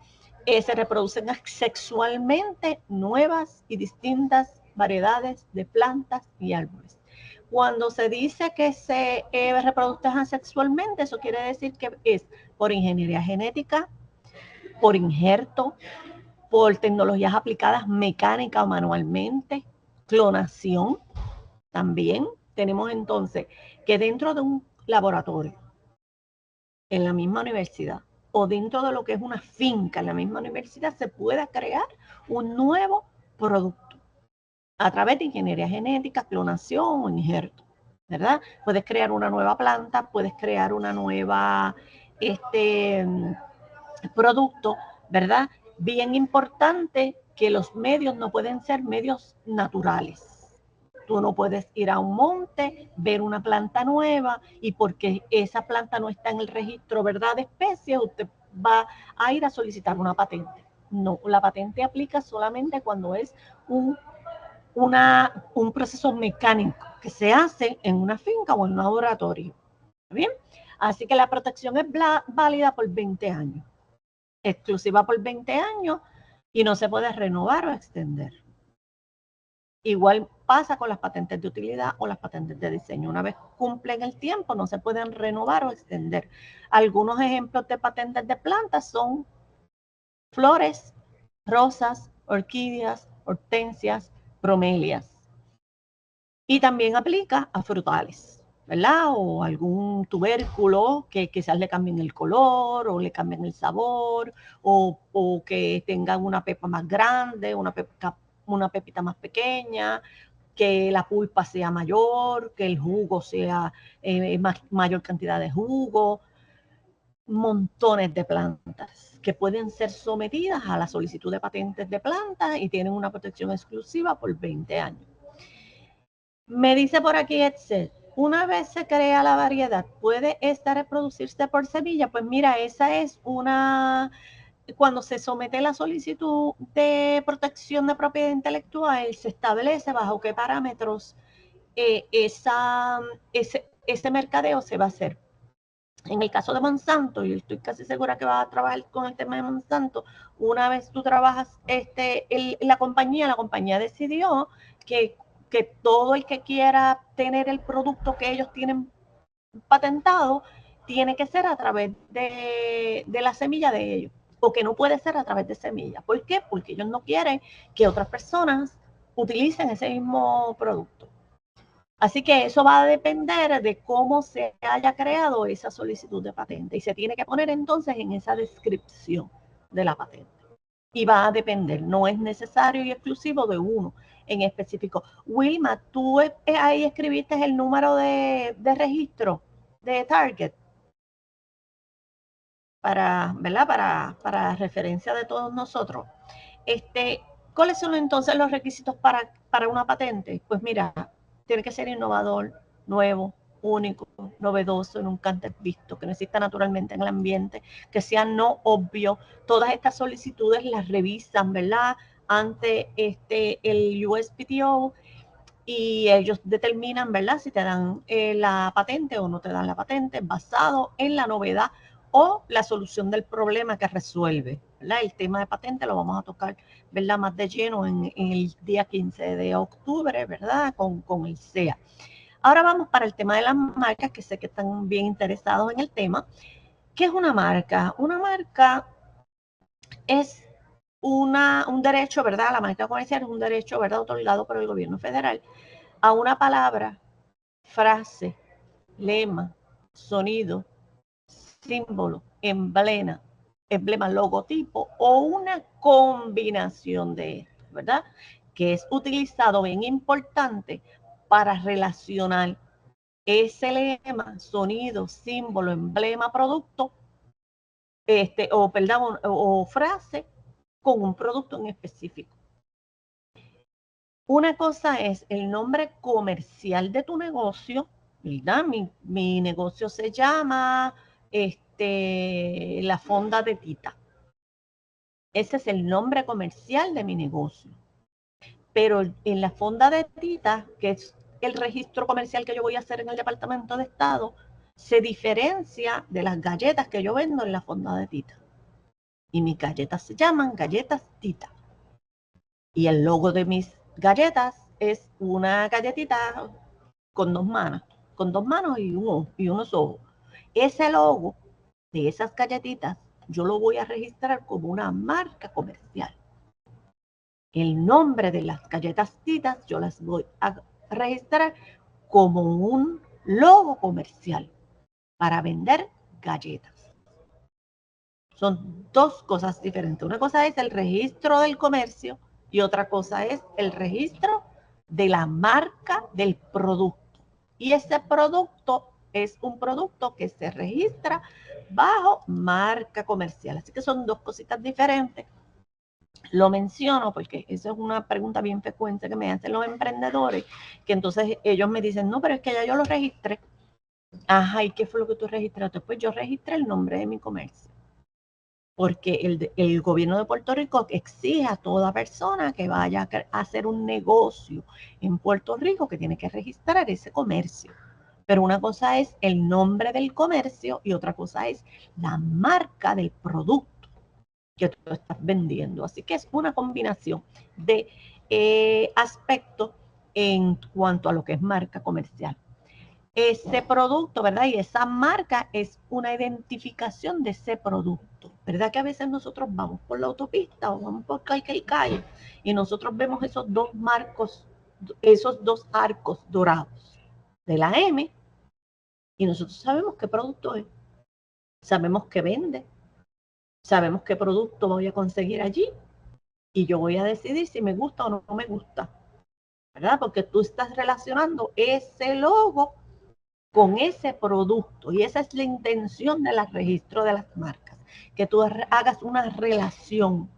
se reproducen sexualmente nuevas y distintas variedades de plantas y árboles. Cuando se dice que se reproduzcan sexualmente, eso quiere decir que es por ingeniería genética, por injerto, por tecnologías aplicadas mecánica o manualmente, clonación también. Tenemos entonces que dentro de un laboratorio, en la misma universidad, o dentro de lo que es una finca en la misma universidad, se pueda crear un nuevo producto a través de ingeniería genética, clonación o injerto, ¿verdad? Puedes crear una nueva planta, puedes crear una nueva producto, ¿verdad? Bien importante que los medios no pueden ser medios naturales. Tú no puedes ir a un monte, ver una planta nueva y porque esa planta no está en el registro, ¿verdad?, de especies, usted va a ir a solicitar una patente. No, la patente aplica solamente cuando es un proceso mecánico que se hace en una finca o en un laboratorio. ¿Bien? Así que la protección es válida por 20 años. Exclusiva por 20 años y no se puede renovar o extender. Igual pasa con las patentes de utilidad o las patentes de diseño. Una vez cumplen el tiempo, no se pueden renovar o extender. Algunos ejemplos de patentes de plantas son flores, rosas, orquídeas, hortensias, bromelias. Y también aplica a frutales, ¿verdad? O algún tubérculo que quizás le cambien el color o le cambien el sabor o que tengan una pepa más grande, una pepita más pequeña, que la pulpa sea mayor, que el jugo sea mayor cantidad de jugo. Montones de plantas que pueden ser sometidas a la solicitud de patentes de plantas y tienen una protección exclusiva por 20 años. Me dice por aquí Excel, una vez se crea la variedad, ¿puede esta reproducirse por semilla? Pues mira, esa es cuando se somete la solicitud de protección de propiedad intelectual, se establece bajo qué parámetros ese mercadeo se va a hacer. En el caso de Monsanto, y estoy casi segura que va a trabajar con el tema de Monsanto, una vez tú trabajas la compañía decidió que todo el que quiera tener el producto que ellos tienen patentado tiene que ser a través de la semilla de ellos, o que no puede ser a través de semillas. ¿Por qué? Porque ellos no quieren que otras personas utilicen ese mismo producto. Así que eso va a depender de cómo se haya creado esa solicitud de patente y se tiene que poner entonces en esa descripción de la patente. Y va a depender, no es necesario y exclusivo de uno en específico. Wilma, tú ahí escribiste el número de registro de Target ¿verdad? Para referencia de todos nosotros. ¿Cuáles son entonces los requisitos para una patente? Pues mira, tiene que ser innovador, nuevo, único, novedoso, nunca antes visto, que no exista naturalmente en el ambiente, que sea no obvio. Todas estas solicitudes las revisan, ¿verdad?, ante el USPTO y ellos determinan, ¿verdad?, si te dan la patente o no te dan la patente basado en la novedad o la solución del problema que resuelve, ¿verdad? El tema de patente lo vamos a tocar, ¿verdad?, más de lleno en el día 15 de octubre, ¿verdad?, con el SEA. Ahora vamos para el tema de las marcas, que sé que están bien interesados en el tema. ¿Qué es una marca? Una marca es un derecho, ¿verdad? La marca comercial es un derecho, ¿verdad?, otorgado por el gobierno federal a una palabra frase, lema, sonido, símbolo, emblema, logotipo o una combinación de esto, ¿verdad? Que es utilizado, bien importante, para relacionar ese lema, sonido, símbolo, emblema, producto, o frase con un producto en específico. Una cosa es el nombre comercial de tu negocio, ¿verdad? Mi negocio se llama La Fonda de Tita. Ese es el nombre comercial de mi negocio. Pero en la Fonda de Tita, que es el registro comercial que yo voy a hacer en el Departamento de Estado, se diferencia de las galletas que yo vendo en la Fonda de Tita. Y mis galletas se llaman galletas Tita. Y el logo de mis galletas es una galletita con dos manos y unos ojos. Ese logo de esas galletitas yo lo voy a registrar como una marca comercial. El nombre de las galletas Titas yo las voy a registrar como un logo comercial para vender galletas. Son dos cosas diferentes. Una cosa es el registro del comercio y otra cosa es el registro de la marca del producto. Y ese producto es un producto que se registra bajo marca comercial. Así que son dos cositas diferentes. Lo menciono porque esa es una pregunta bien frecuente que me hacen los emprendedores, que entonces ellos me dicen, no, pero es que ya yo lo registré. Ajá, ¿y qué fue lo que tú registraste? Pues yo registré el nombre de mi comercio. Porque el gobierno de Puerto Rico exige a toda persona que vaya a hacer un negocio en Puerto Rico que tiene que registrar ese comercio. Pero una cosa es el nombre del comercio y otra cosa es la marca del producto que tú estás vendiendo. Así que es una combinación de aspectos en cuanto a lo que es marca comercial. Ese producto, ¿verdad? Y esa marca es una identificación de ese producto, ¿verdad? Que a veces nosotros vamos por la autopista o vamos por cualquier calle y nosotros vemos esos dos arcos dorados de la M y nosotros sabemos qué producto es, sabemos qué vende, sabemos qué producto voy a conseguir allí y yo voy a decidir si me gusta o no me gusta, ¿verdad? Porque tú estás relacionando ese logo con ese producto y esa es la intención del registro de las marcas, que tú hagas una relación,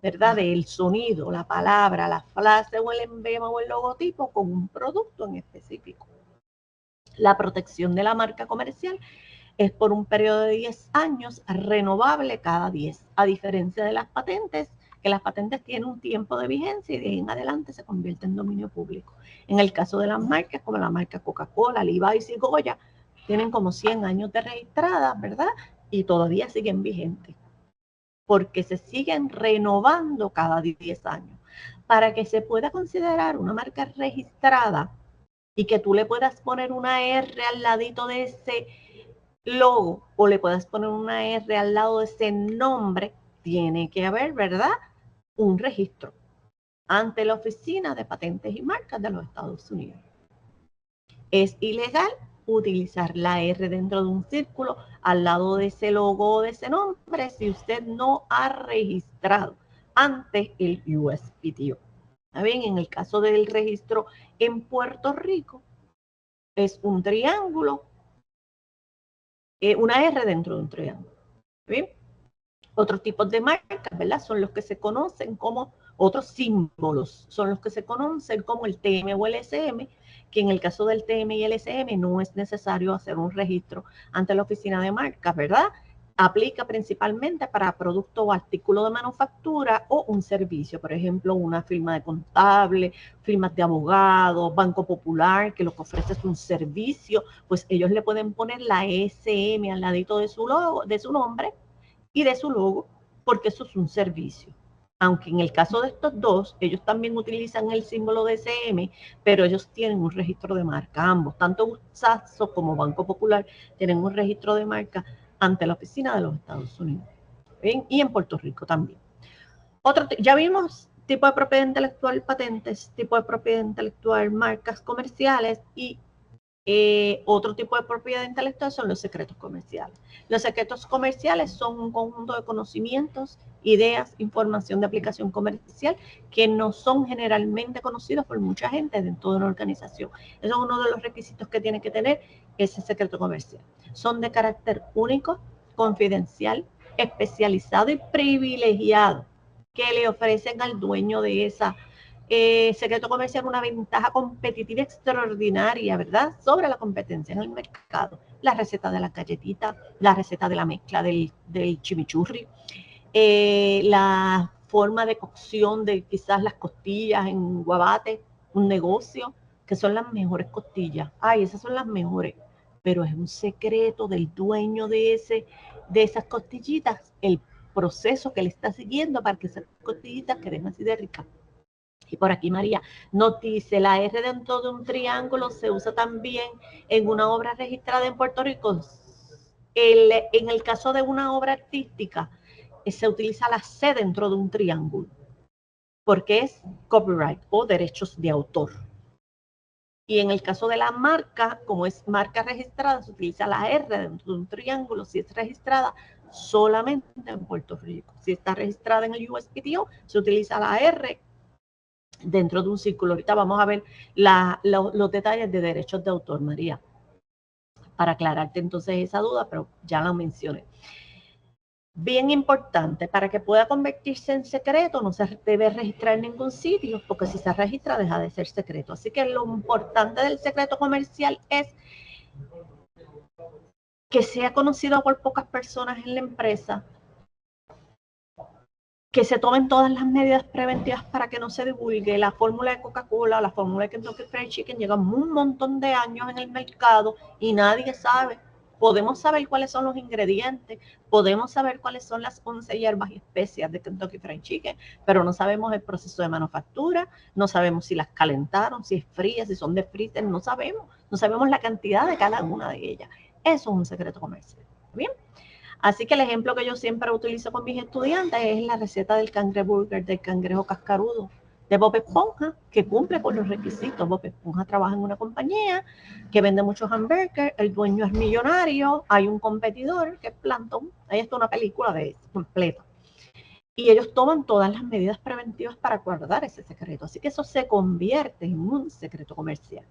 ¿verdad? Del sonido, la palabra, la frase o el emblema o el logotipo con un producto en específico. La protección de la marca comercial es por un periodo de 10 años, renovable cada 10, a diferencia de las patentes, que las patentes tienen un tiempo de vigencia y de ahí en adelante se convierte en dominio público. En el caso de las marcas, como la marca Coca-Cola, Levi's y Goya, tienen como 100 años de registradas, ¿verdad? Y todavía siguen vigentes, porque se siguen renovando cada 10 años. Para que se pueda considerar una marca registrada y que tú le puedas poner una R al ladito de ese logo o le puedas poner una R al lado de ese nombre, tiene que haber, ¿verdad? Un registro ante la Oficina de Patentes y Marcas de los Estados Unidos. Es ilegal utilizar la R dentro de un círculo al lado de ese logo o de ese nombre si usted no ha registrado ante el USPTO. ¿Está bien? En el caso del registro en Puerto Rico, es un triángulo, una R dentro de un triángulo. ¿Bien? Otros tipos de marcas, ¿verdad? Son los que se conocen como, otros símbolos, son los que se conocen como el TM o el SM, que en el caso del TM y el SM no es necesario hacer un registro ante la oficina de marcas, ¿verdad? Aplica principalmente para producto o artículo de manufactura o un servicio, por ejemplo, una firma de contable, firmas de abogados, Banco Popular, que lo que ofrece es un servicio, pues ellos le pueden poner la SM al ladito de su logo, de su nombre, y de su logo, porque eso es un servicio. Aunque en el caso de estos dos, ellos también utilizan el símbolo de SM, pero ellos tienen un registro de marca. Ambos, tanto Saxo como Banco Popular, tienen un registro de marca ante la oficina de los Estados Unidos. ¿Bien? Y en Puerto Rico también. Ya vimos tipo de propiedad intelectual, patentes, tipo de propiedad intelectual, marcas comerciales y Otro tipo de propiedad intelectual son los secretos comerciales. Los secretos comerciales son un conjunto de conocimientos, ideas, información de aplicación comercial que no son generalmente conocidos por mucha gente dentro de una organización. Eso es uno de los requisitos que tiene que tener ese secreto comercial. Son de carácter único, confidencial, especializado y privilegiado, que le ofrecen al dueño de esa secreto comercial una ventaja competitiva extraordinaria, ¿verdad? Sobre la competencia en el mercado. La receta de la galletita, la receta de la mezcla del chimichurri, la forma de cocción de quizás las costillas en Guabate, un negocio, que son las mejores costillas. Ay, esas son las mejores, pero es un secreto del dueño de esas costillitas, el proceso que le está siguiendo para que esas costillitas queden así de ricas. Y por aquí María nos dice, la R dentro de un triángulo se usa también en una obra registrada en Puerto Rico. En el caso de una obra artística, se utiliza la C dentro de un triángulo, porque es copyright o derechos de autor. Y en el caso de la marca, como es marca registrada, se utiliza la R dentro de un triángulo si es registrada solamente en Puerto Rico. Si está registrada en el USPTO, se utiliza la R dentro de un círculo. Ahorita vamos a ver los detalles de derechos de autor, María, para aclararte entonces esa duda, pero ya la mencioné. Bien importante, para que pueda convertirse en secreto no se debe registrar en ningún sitio, porque si se registra deja de ser secreto. Así que lo importante del secreto comercial es que sea conocido por pocas personas en la empresa, que se tomen todas las medidas preventivas para que no se divulgue. La fórmula de Coca-Cola, la fórmula de Kentucky Fried Chicken llevan un montón de años en el mercado y nadie sabe. Podemos saber cuáles son los ingredientes, podemos saber cuáles son las 11 hierbas y especias de Kentucky Fried Chicken, pero no sabemos el proceso de manufactura, no sabemos si las calentaron, si es fría, si son de freezer, no sabemos la cantidad de cada una de ellas. Eso es un secreto comercial. ¿Bien? Así que el ejemplo que yo siempre utilizo con mis estudiantes es la receta del cangreburger, del cangrejo cascarudo, de Bob Esponja, que cumple con los requisitos. Bob Esponja trabaja en una compañía que vende muchos hamburgers, el dueño es millonario, hay un competidor que es Plankton, ahí está una película de eso, completa. Y ellos toman todas las medidas preventivas para guardar ese secreto. Así que eso se convierte en un secreto comercial.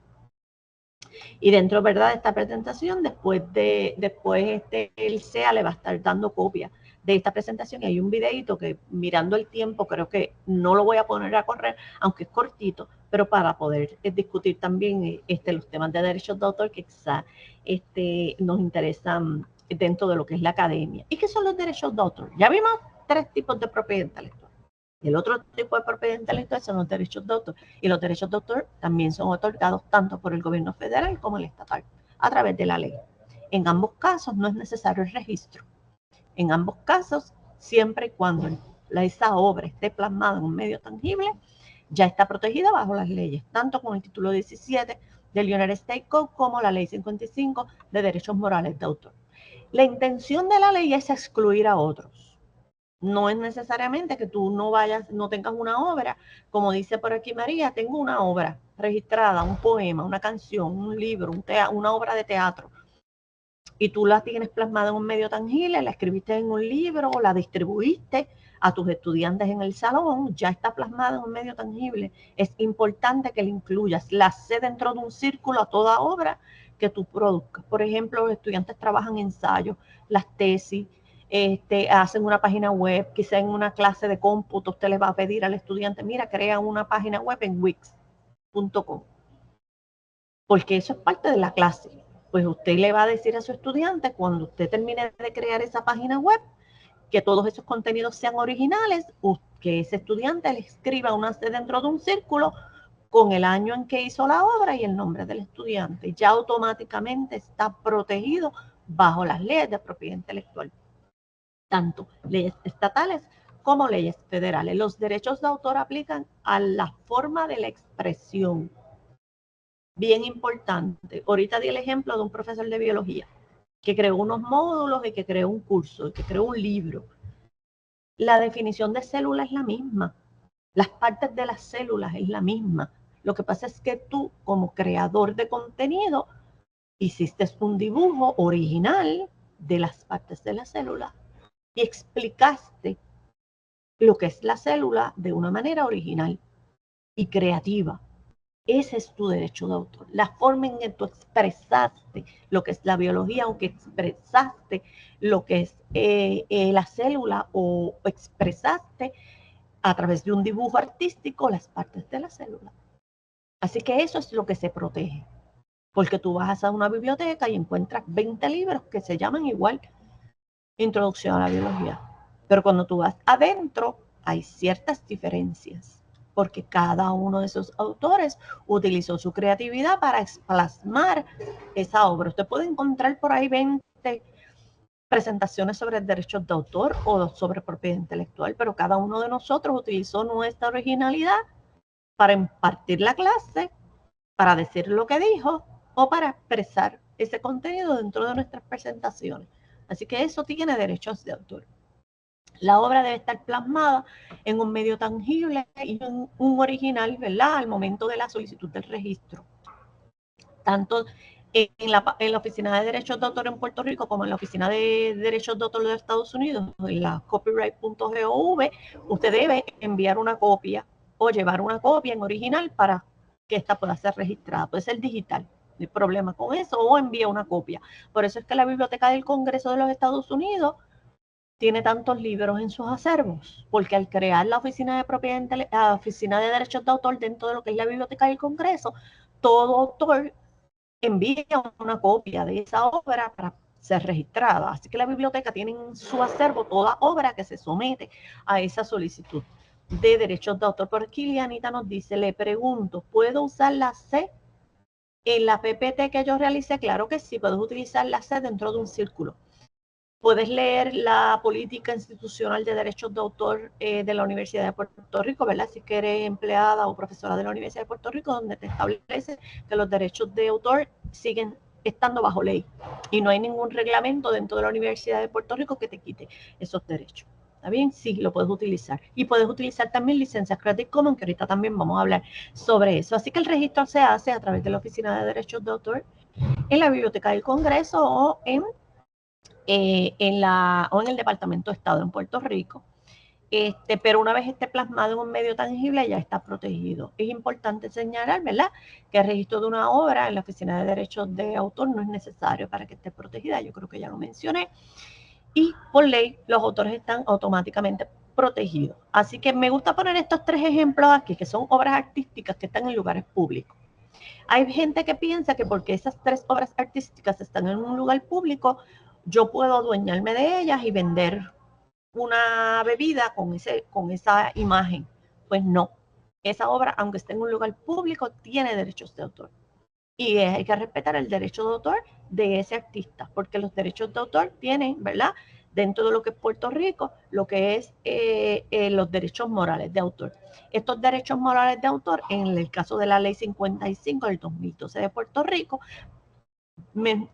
Y dentro, ¿verdad?, de esta presentación, después el CEA le va a estar dando copia de esta presentación. Y hay un videito que, mirando el tiempo, creo que no lo voy a poner a correr, aunque es cortito, pero para poder discutir también los temas de derechos de autor que quizás nos interesan dentro de lo que es la academia. ¿Y qué son los derechos de autor? Ya vimos 3 tipos de propiedad intelectual. El otro tipo de propiedad intelectual son los derechos de autor. Y los derechos de autor también son otorgados tanto por el gobierno federal como el estatal, a través de la ley. En ambos casos no es necesario el registro. En ambos casos, siempre y cuando esa obra esté plasmada en un medio tangible, ya está protegida bajo las leyes, tanto con el título 17 del United States Code como la ley 55 de derechos morales de autor. La intención de la ley es excluir a otros. No es necesariamente que tú no tengas una obra, como dice por aquí María, tengo una obra registrada, un poema, una canción, un libro, una obra de teatro, y tú la tienes plasmada en un medio tangible, la escribiste en un libro, la distribuiste a tus estudiantes en el salón, ya está plasmada en un medio tangible. Es importante que la incluyas, la sé dentro de un círculo a toda obra que tú produzcas. Por ejemplo, los estudiantes trabajan ensayos, las tesis, hacen una página web, quizá en una clase de cómputo usted le va a pedir al estudiante, mira, crea una página web en wix.com, porque eso es parte de la clase. Pues usted le va a decir a su estudiante, cuando usted termine de crear esa página web, que todos esos contenidos sean originales, que ese estudiante le escriba dentro de un círculo con el año en que hizo la obra y el nombre del estudiante. Ya automáticamente está protegido bajo las leyes de propiedad intelectual, tanto leyes estatales como leyes federales. Los derechos de autor aplican a la forma de la expresión. Bien importante. Ahorita di el ejemplo de un profesor de biología que creó unos módulos y que creó un curso, que creó un libro. La definición de célula es la misma. Las partes de las células es la misma. Lo que pasa es que tú, como creador de contenido, hiciste un dibujo original de las partes de la célula y explicaste lo que es la célula de una manera original y creativa. Ese es tu derecho de autor. La forma en que tú expresaste lo que es la biología, aunque expresaste lo que es la célula o expresaste a través de un dibujo artístico las partes de la célula. Así que eso es lo que se protege. Porque tú vas a una biblioteca y encuentras 20 libros que se llaman igual Introducción a la Biología. Pero cuando tú vas adentro, hay ciertas diferencias, porque cada uno de esos autores utilizó su creatividad para plasmar esa obra. Usted puede encontrar por ahí 20 presentaciones sobre derechos de autor o sobre propiedad intelectual, pero cada uno de nosotros utilizó nuestra originalidad para impartir la clase, para decir lo que dijo o para expresar ese contenido dentro de nuestras presentaciones. Así que eso tiene derechos de autor. La obra debe estar plasmada en un medio tangible y en un original, ¿verdad? Al momento de la solicitud del registro. Tanto en la Oficina de Derechos de Autor en Puerto Rico como en la Oficina de Derechos de Autor de Estados Unidos, en la copyright.gov, usted debe enviar una copia o llevar una copia en original para que esta pueda ser registrada. Puede ser digital, no hay problema con eso, o envía una copia. Por eso es que la Biblioteca del Congreso de los Estados Unidos tiene tantos libros en sus acervos, porque al crear la Oficina de Derechos de Autor dentro de lo que es la Biblioteca del Congreso, todo autor envía una copia de esa obra para ser registrada. Así que la biblioteca tiene en su acervo toda obra que se somete a esa solicitud de derechos de autor. Por aquí Lianita nos dice, le pregunto, ¿puedo usar la C en la PPT que yo realicé? Claro que sí, puedes utilizar la C dentro de un círculo. Puedes leer la política institucional de derechos de autor de la Universidad de Puerto Rico, ¿verdad? Si eres empleada o profesora de la Universidad de Puerto Rico, donde te establece que los derechos de autor siguen estando bajo ley y no hay ningún reglamento dentro de la Universidad de Puerto Rico que te quite esos derechos. ¿Está bien? Sí, lo puedes utilizar. Y puedes utilizar también licencias Creative Commons, que ahorita también vamos a hablar sobre eso. Así que el registro se hace a través de la Oficina de Derechos de Autor en la Biblioteca del Congreso o en el Departamento de Estado en Puerto Rico. Pero una vez esté plasmado en un medio tangible ya está protegido. Es importante señalar, ¿verdad?, que el registro de una obra en la Oficina de Derechos de Autor no es necesario para que esté protegida. Yo creo que ya lo mencioné. Y por ley, los autores están automáticamente protegidos. Así que me gusta poner estos 3 ejemplos aquí, que son obras artísticas que están en lugares públicos. Hay gente que piensa que porque esas 3 obras artísticas están en un lugar público, yo puedo adueñarme de ellas y vender una bebida con esa imagen. Pues no, esa obra, aunque esté en un lugar público, tiene derechos de autor. Y hay que respetar el derecho de autor de ese artista, porque los derechos de autor tienen, ¿verdad?, dentro de lo que es Puerto Rico, lo que es los derechos morales de autor. Estos derechos morales de autor, en el caso de la ley 55 del 2012 de Puerto Rico,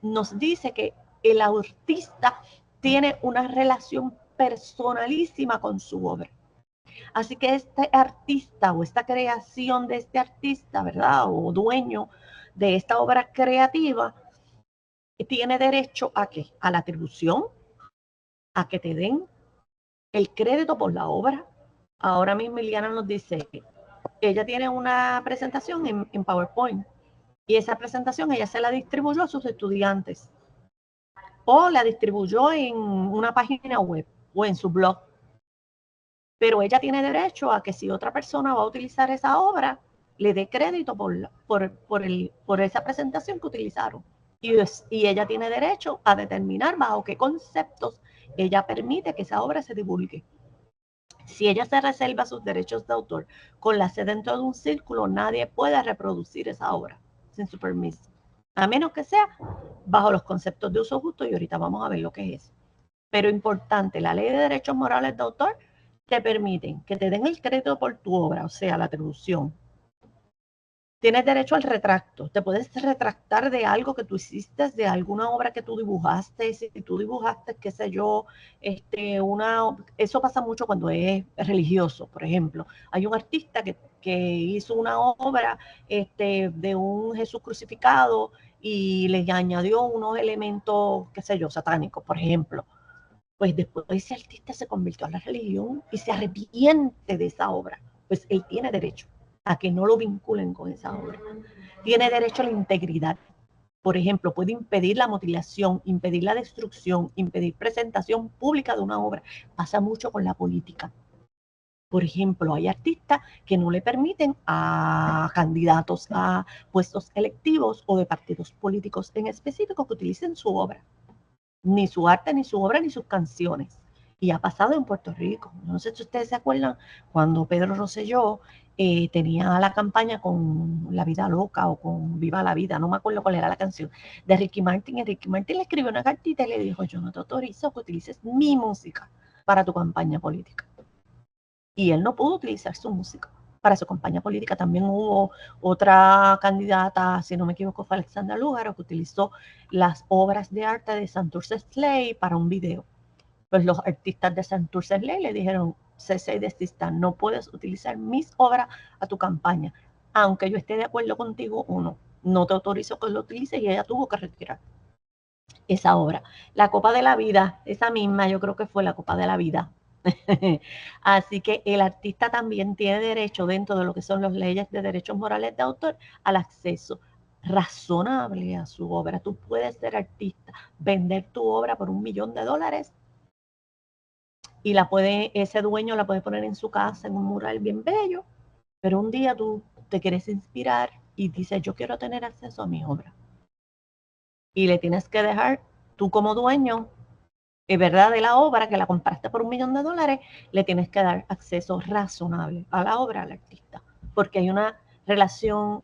nos dice que el artista tiene una relación personalísima con su obra. Así que este artista o esta creación de este artista, ¿verdad?, o dueño de esta obra creativa, tiene derecho a ¿qué? A la atribución, a que te den el crédito por la obra. Ahora mismo Liliana nos dice, ella tiene una presentación en PowerPoint y esa presentación ella se la distribuyó a sus estudiantes o la distribuyó en una página web o en su blog. Pero ella tiene derecho a que si otra persona va a utilizar esa obra, le dé crédito por esa presentación que utilizaron. Y ella tiene derecho a determinar bajo qué conceptos ella permite que esa obra se divulgue. Si ella se reserva sus derechos de autor con la C dentro de un círculo, nadie puede reproducir esa obra sin su permiso, a menos que sea bajo los conceptos de uso justo, y ahorita vamos a ver lo que es eso. Pero importante, la ley de derechos morales de autor te permiten que te den el crédito por tu obra, o sea, la atribución. Tienes derecho al retracto. Te puedes retractar de algo que tú hiciste, de alguna obra que tú dibujaste. Si tú dibujaste, qué sé yo, eso pasa mucho cuando es religioso, por ejemplo. Hay un artista que hizo una obra de un Jesús crucificado y le añadió unos elementos, qué sé yo, satánicos, por ejemplo, pues después ese artista se convirtió a la religión y se arrepiente de esa obra, pues él tiene derecho a que no lo vinculen con esa obra. Tiene derecho a la integridad. Por ejemplo, puede impedir la mutilación, impedir la destrucción, impedir presentación pública de una obra. Pasa mucho con la política. Por ejemplo, hay artistas que no le permiten a candidatos a puestos electivos o de partidos políticos en específico que utilicen su obra. Ni su arte, ni su obra, ni sus canciones. Y ha pasado en Puerto Rico. No sé si ustedes se acuerdan cuando Pedro Rosselló tenía la campaña con La Vida Loca o con Viva la Vida, no me acuerdo cuál era la canción, de Ricky Martin. Y Ricky Martin le escribió una cartita y le dijo: yo no te autorizo que utilices mi música para tu campaña política. Y él no pudo utilizar su música para su campaña política. También hubo otra candidata, si no me equivoco, fue Alexandra Lúgaro, que utilizó las obras de arte de Santurce Slay para un video. Pues los artistas de Santurce Slay le dijeron: cese y desista, no puedes utilizar mis obras a tu campaña, aunque yo esté de acuerdo contigo o no. No te autorizo que lo utilices, y ella tuvo que retirar esa obra. La Copa de la Vida, esa misma, yo creo que fue la Copa de la Vida. Así que el artista también tiene derecho, dentro de lo que son las leyes de derechos morales de autor, al acceso razonable a su obra. Tú puedes ser artista, vender tu obra por $1 millón y ese dueño la puede poner en su casa en un mural bien bello, pero un día tú te quieres inspirar y dices: yo quiero tener acceso a mi obra. Y le tienes que dejar, tú como dueño, ¿verdad?, de la obra, que la compraste por $1 millón, le tienes que dar acceso razonable a la obra, al artista, porque hay una relación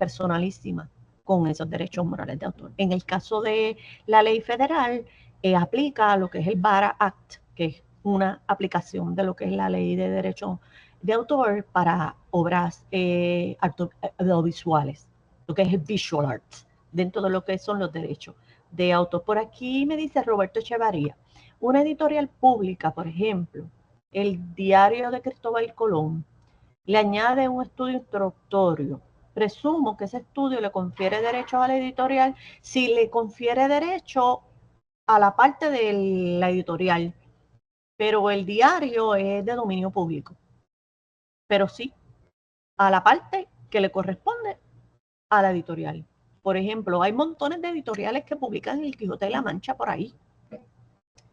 personalísima con esos derechos morales de autor. En el caso de la ley federal, aplica lo que es el VARA Act, que es una aplicación de lo que es la ley de derechos de autor para obras audiovisuales, lo que es el visual arts, dentro de lo que son los derechos de autor. Por aquí me dice Roberto Echevarría: una editorial pública, por ejemplo, el Diario de Cristóbal Colón, le añade un estudio introductorio. Presumo que ese estudio le confiere derechos a la editorial si le confiere derecho a la parte de la editorial, pero el diario es de dominio público. Pero sí, a la parte que le corresponde a la editorial. Por ejemplo, hay montones de editoriales que publican El Quijote de la Mancha por ahí.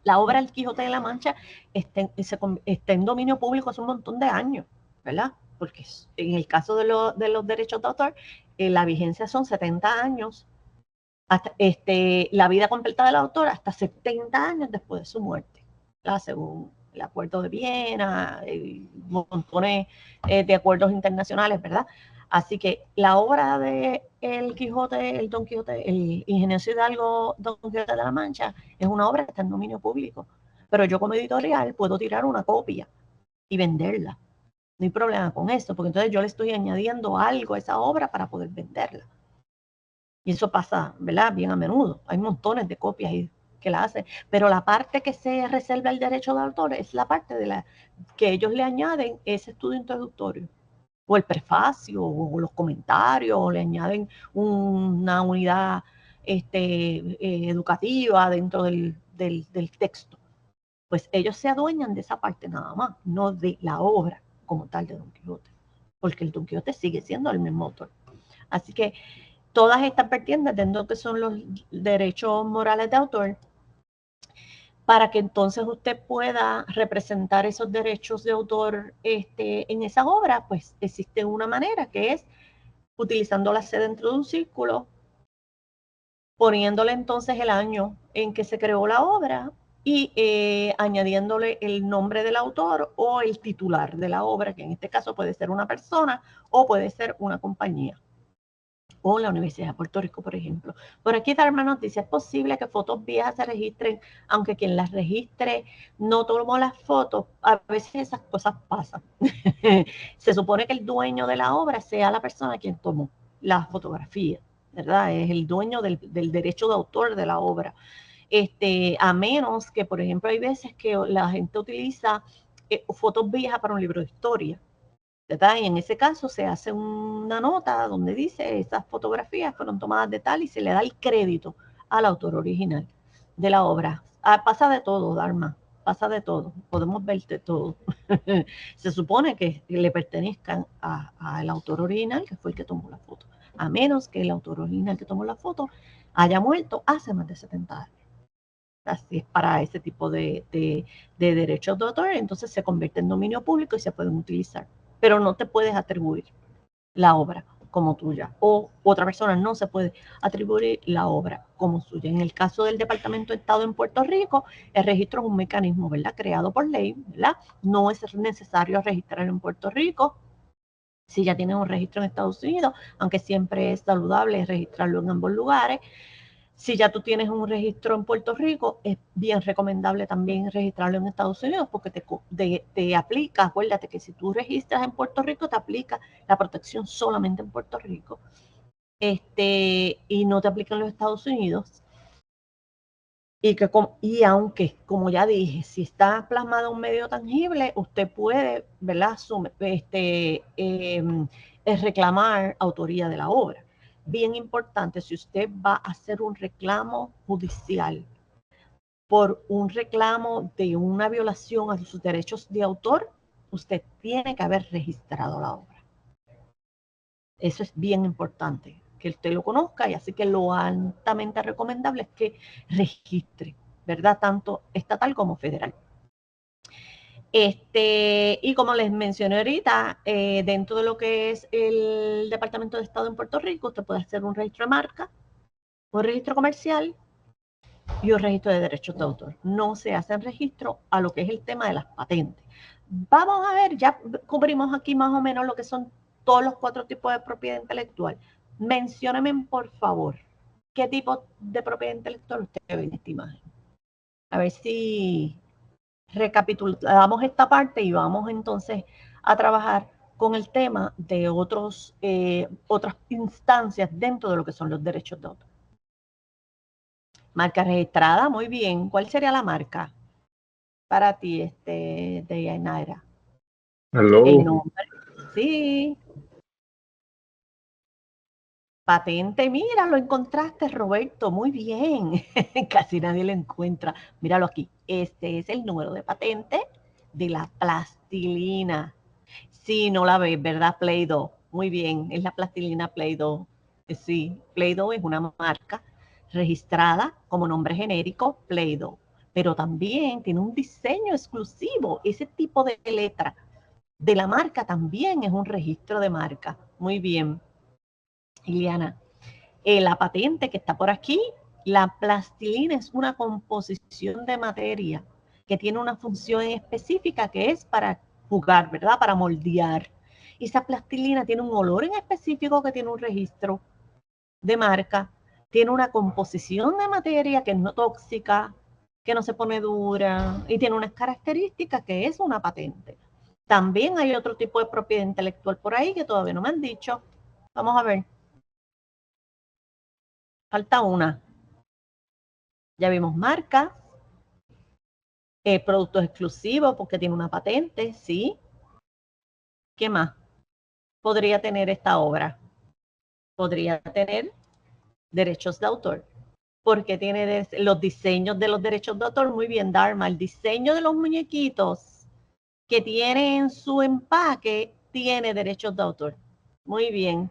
La obra El Quijote de la Mancha está en dominio público hace un montón de años, ¿verdad? Porque en el caso de los derechos de autor, la vigencia son 70 años, hasta, la vida completa del autor hasta 70 años después de su muerte, ¿verdad? Según el Acuerdo de Viena, montones de acuerdos internacionales, ¿verdad? Así que la obra de El Quijote, el Don Quijote, el ingenioso hidalgo Don Quijote de la Mancha, es una obra que está en dominio público. Pero yo como editorial puedo tirar una copia y venderla. No hay problema con eso, porque entonces yo le estoy añadiendo algo a esa obra para poder venderla. Y eso pasa, ¿verdad?, bien a menudo. Hay montones de copias que la hacen. Pero la parte que se reserva el derecho de autor es la parte de la que ellos le añaden ese estudio introductorio, o el prefacio, o los comentarios, o le añaden una unidad educativa dentro del texto. Pues ellos se adueñan de esa parte nada más, no de la obra como tal de Don Quijote, porque el Don Quijote sigue siendo el mismo autor. Así que todas estas vertientes dentro de lo que son los derechos morales de autor, para que entonces usted pueda representar esos derechos de autor en esa obra, pues existe una manera, que es utilizando la C dentro de un círculo, poniéndole entonces el año en que se creó la obra y añadiéndole el nombre del autor o el titular de la obra, que en este caso puede ser una persona o puede ser una compañía, o la Universidad de Puerto Rico, por ejemplo. Por aquí Dharma nos dice: es posible que fotos viejas se registren, aunque quien las registre no tomó las fotos. A veces esas cosas pasan. Se supone que el dueño de la obra sea la persona quien tomó la fotografía, ¿verdad? Es el dueño del derecho de autor de la obra. A menos que, por ejemplo, hay veces que la gente utiliza fotos viejas para un libro de historia. ¿verdad? Y en ese caso se hace una nota donde dice esas fotografías fueron tomadas de tal y se le da el crédito al autor original de la obra. Pasa de todo, Dharma, pasa de todo, podemos ver de todo. Se supone que le pertenezcan al autor original, que fue el que tomó la foto, a menos que el autor original que tomó la foto haya muerto hace más de 70 años. Así es para ese tipo de derechos de autor, entonces se convierte en dominio público y se pueden utilizar, pero no te puedes atribuir la obra como tuya, o otra persona no se puede atribuir la obra como suya. En el caso del Departamento de Estado en Puerto Rico, el registro es un mecanismo, ¿verdad?, creado por ley, ¿verdad? No es necesario registrarlo en Puerto Rico si ya tienes un registro en Estados Unidos, aunque siempre es saludable registrarlo en ambos lugares. Si ya tú tienes un registro en Puerto Rico, es bien recomendable también registrarlo en Estados Unidos porque te aplica, acuérdate que si tú registras en Puerto Rico, te aplica la protección solamente en Puerto Rico, y no te aplica en los Estados Unidos. Y aunque, como ya dije, si está plasmado en un medio tangible, usted puede, ¿verdad?, reclamar autoría de la obra. Bien importante, si usted va a hacer un reclamo judicial por un reclamo de una violación a sus derechos de autor, usted tiene que haber registrado la obra. Eso es bien importante, que usted lo conozca, y así que lo altamente recomendable es que registre, ¿verdad?, tanto estatal como federal. Y como les mencioné ahorita, dentro de lo que es el Departamento de Estado en Puerto Rico, usted puede hacer un registro de marca, un registro comercial y un registro de derechos de autor. No se hacen registro a lo que es el tema de las patentes. Vamos a ver, ya cubrimos aquí más o menos lo que son todos los 4 tipos de propiedad intelectual. Menciónenme, por favor, qué tipo de propiedad intelectual usted ve en esta imagen. A ver si recapitulamos esta parte y vamos entonces a trabajar con el tema de otras instancias dentro de lo que son los derechos de autor. Marca registrada, muy bien. ¿Cuál sería la marca para ti, Deyanira? Hello. El nombre. Sí. Patente, mira, lo encontraste, Roberto, muy bien. Casi nadie lo encuentra. Míralo aquí. Este es el número de patente de la plastilina. Sí, no la ves, ¿verdad? Play-Doh. Muy bien, es la plastilina Play-Doh. Sí, Play-Doh es una marca registrada como nombre genérico Play-Doh, pero también tiene un diseño exclusivo. Ese tipo de letra de la marca también es un registro de marca. Muy bien, Iliana. La patente que está por aquí, la plastilina es una composición de materia que tiene una función específica que es para jugar, ¿verdad? Para moldear. Y esa plastilina tiene un olor en específico que tiene un registro de marca, tiene una composición de materia que es no tóxica, que no se pone dura y tiene unas características que es una patente. También hay otro tipo de propiedad intelectual por ahí que todavía no me han dicho. Vamos a ver. Falta una. Ya vimos marca, productos exclusivos porque tiene una patente, ¿sí? ¿Qué más podría tener esta obra? Podría tener derechos de autor, porque tiene los diseños de los derechos de autor. Muy bien, Dharma, el diseño de los muñequitos que tiene en su empaque tiene derechos de autor. Muy bien.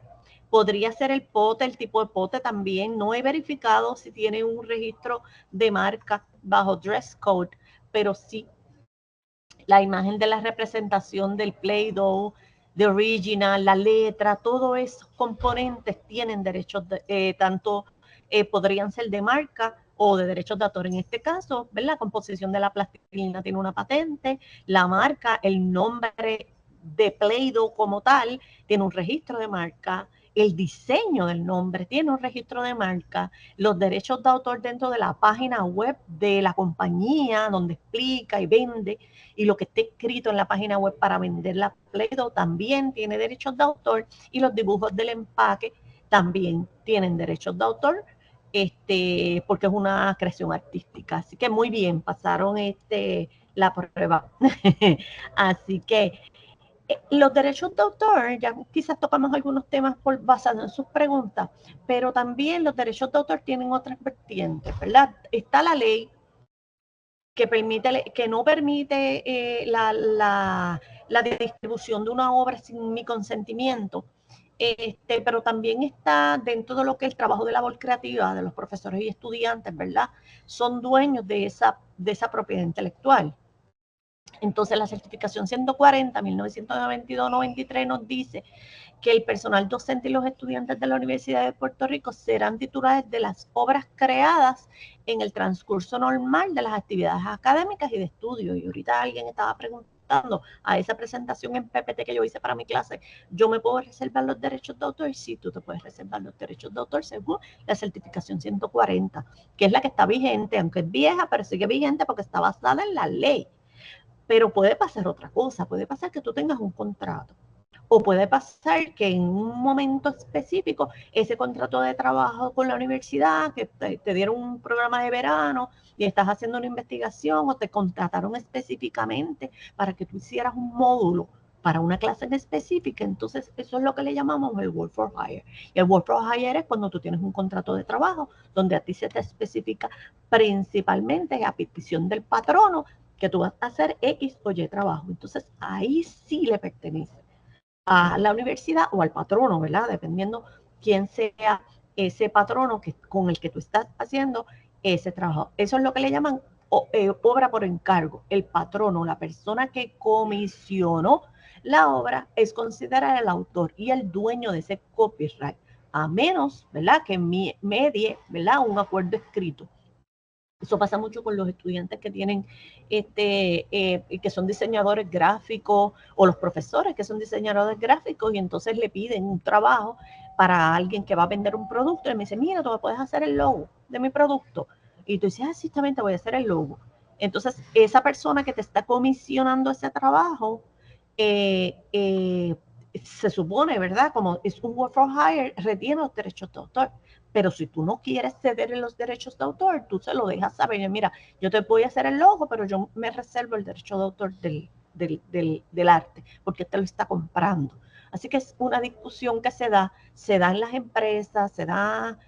Podría ser el pote, el tipo de pote también. No he verificado si tiene un registro de marca bajo dress code, pero sí, la imagen de la representación del Play-Doh, de original, la letra, todos esos componentes tienen derechos, tanto podrían ser de marca o de derechos de autor. En este caso, ¿ves? La composición de la plastilina tiene una patente, la marca, el nombre de Play-Doh como tal, tiene un registro de marca, el diseño del nombre tiene un registro de marca, los derechos de autor dentro de la página web de la compañía donde explica y vende, y lo que esté escrito en la página web para vender la Play-Doh también tiene derechos de autor, y los dibujos del empaque también tienen derechos de autor, porque es una creación artística. Así que muy bien, pasaron la prueba. Así que Los derechos de autor, ya quizás tocamos algunos temas basados en sus preguntas, pero también los derechos de autor tienen otras vertientes, ¿verdad? Está la ley que no permite la distribución de una obra sin mi consentimiento, pero también está dentro de lo que es el trabajo de labor creativa de los profesores y estudiantes, ¿verdad? Son dueños de esa propiedad intelectual. Entonces, la certificación 140, 1992-93 nos dice que el personal docente y los estudiantes de la Universidad de Puerto Rico serán titulares de las obras creadas en el transcurso normal de las actividades académicas y de estudio. Y ahorita alguien estaba preguntando a esa presentación en PPT que yo hice para mi clase, ¿yo me puedo reservar los derechos de autor? Sí, tú te puedes reservar los derechos de autor según la certificación 140, que es la que está vigente, aunque es vieja, pero sigue vigente porque está basada en la ley. Pero puede pasar otra cosa, puede pasar que tú tengas un contrato, o puede pasar que en un momento específico ese contrato de trabajo con la universidad, que te dieron un programa de verano y estás haciendo una investigación o te contrataron específicamente para que tú hicieras un módulo para una clase en específica, entonces eso es lo que le llamamos el work for hire. Y el work for hire es cuando tú tienes un contrato de trabajo donde a ti se te especifica principalmente a petición del patrono que tú vas a hacer X o Y trabajo. Entonces ahí sí le pertenece a la universidad o al patrono, ¿verdad? Dependiendo quién sea ese patrono con el que tú estás haciendo ese trabajo. Eso es lo que le llaman obra por encargo. El patrono, la persona que comisionó la obra, es considerada el autor y el dueño de ese copyright, a menos, ¿verdad?, que medie, ¿verdad?, un acuerdo escrito. Eso pasa mucho con los estudiantes que tienen, que son diseñadores gráficos, o los profesores que son diseñadores gráficos, y entonces le piden un trabajo para alguien que va a vender un producto, y me dice, mira, tú me puedes hacer el logo de mi producto. Y tú dices, sí, también te voy a hacer el logo. Entonces, esa persona que te está comisionando ese trabajo, se supone, ¿verdad? Como es un work for hire, retiene los derechos de autor. Pero si tú no quieres ceder en los derechos de autor, tú se lo dejas saber. Mira, yo te voy a hacer el logo, pero yo me reservo el derecho de autor del arte, porque te lo está comprando. Así que es una discusión que se da en las empresas, se da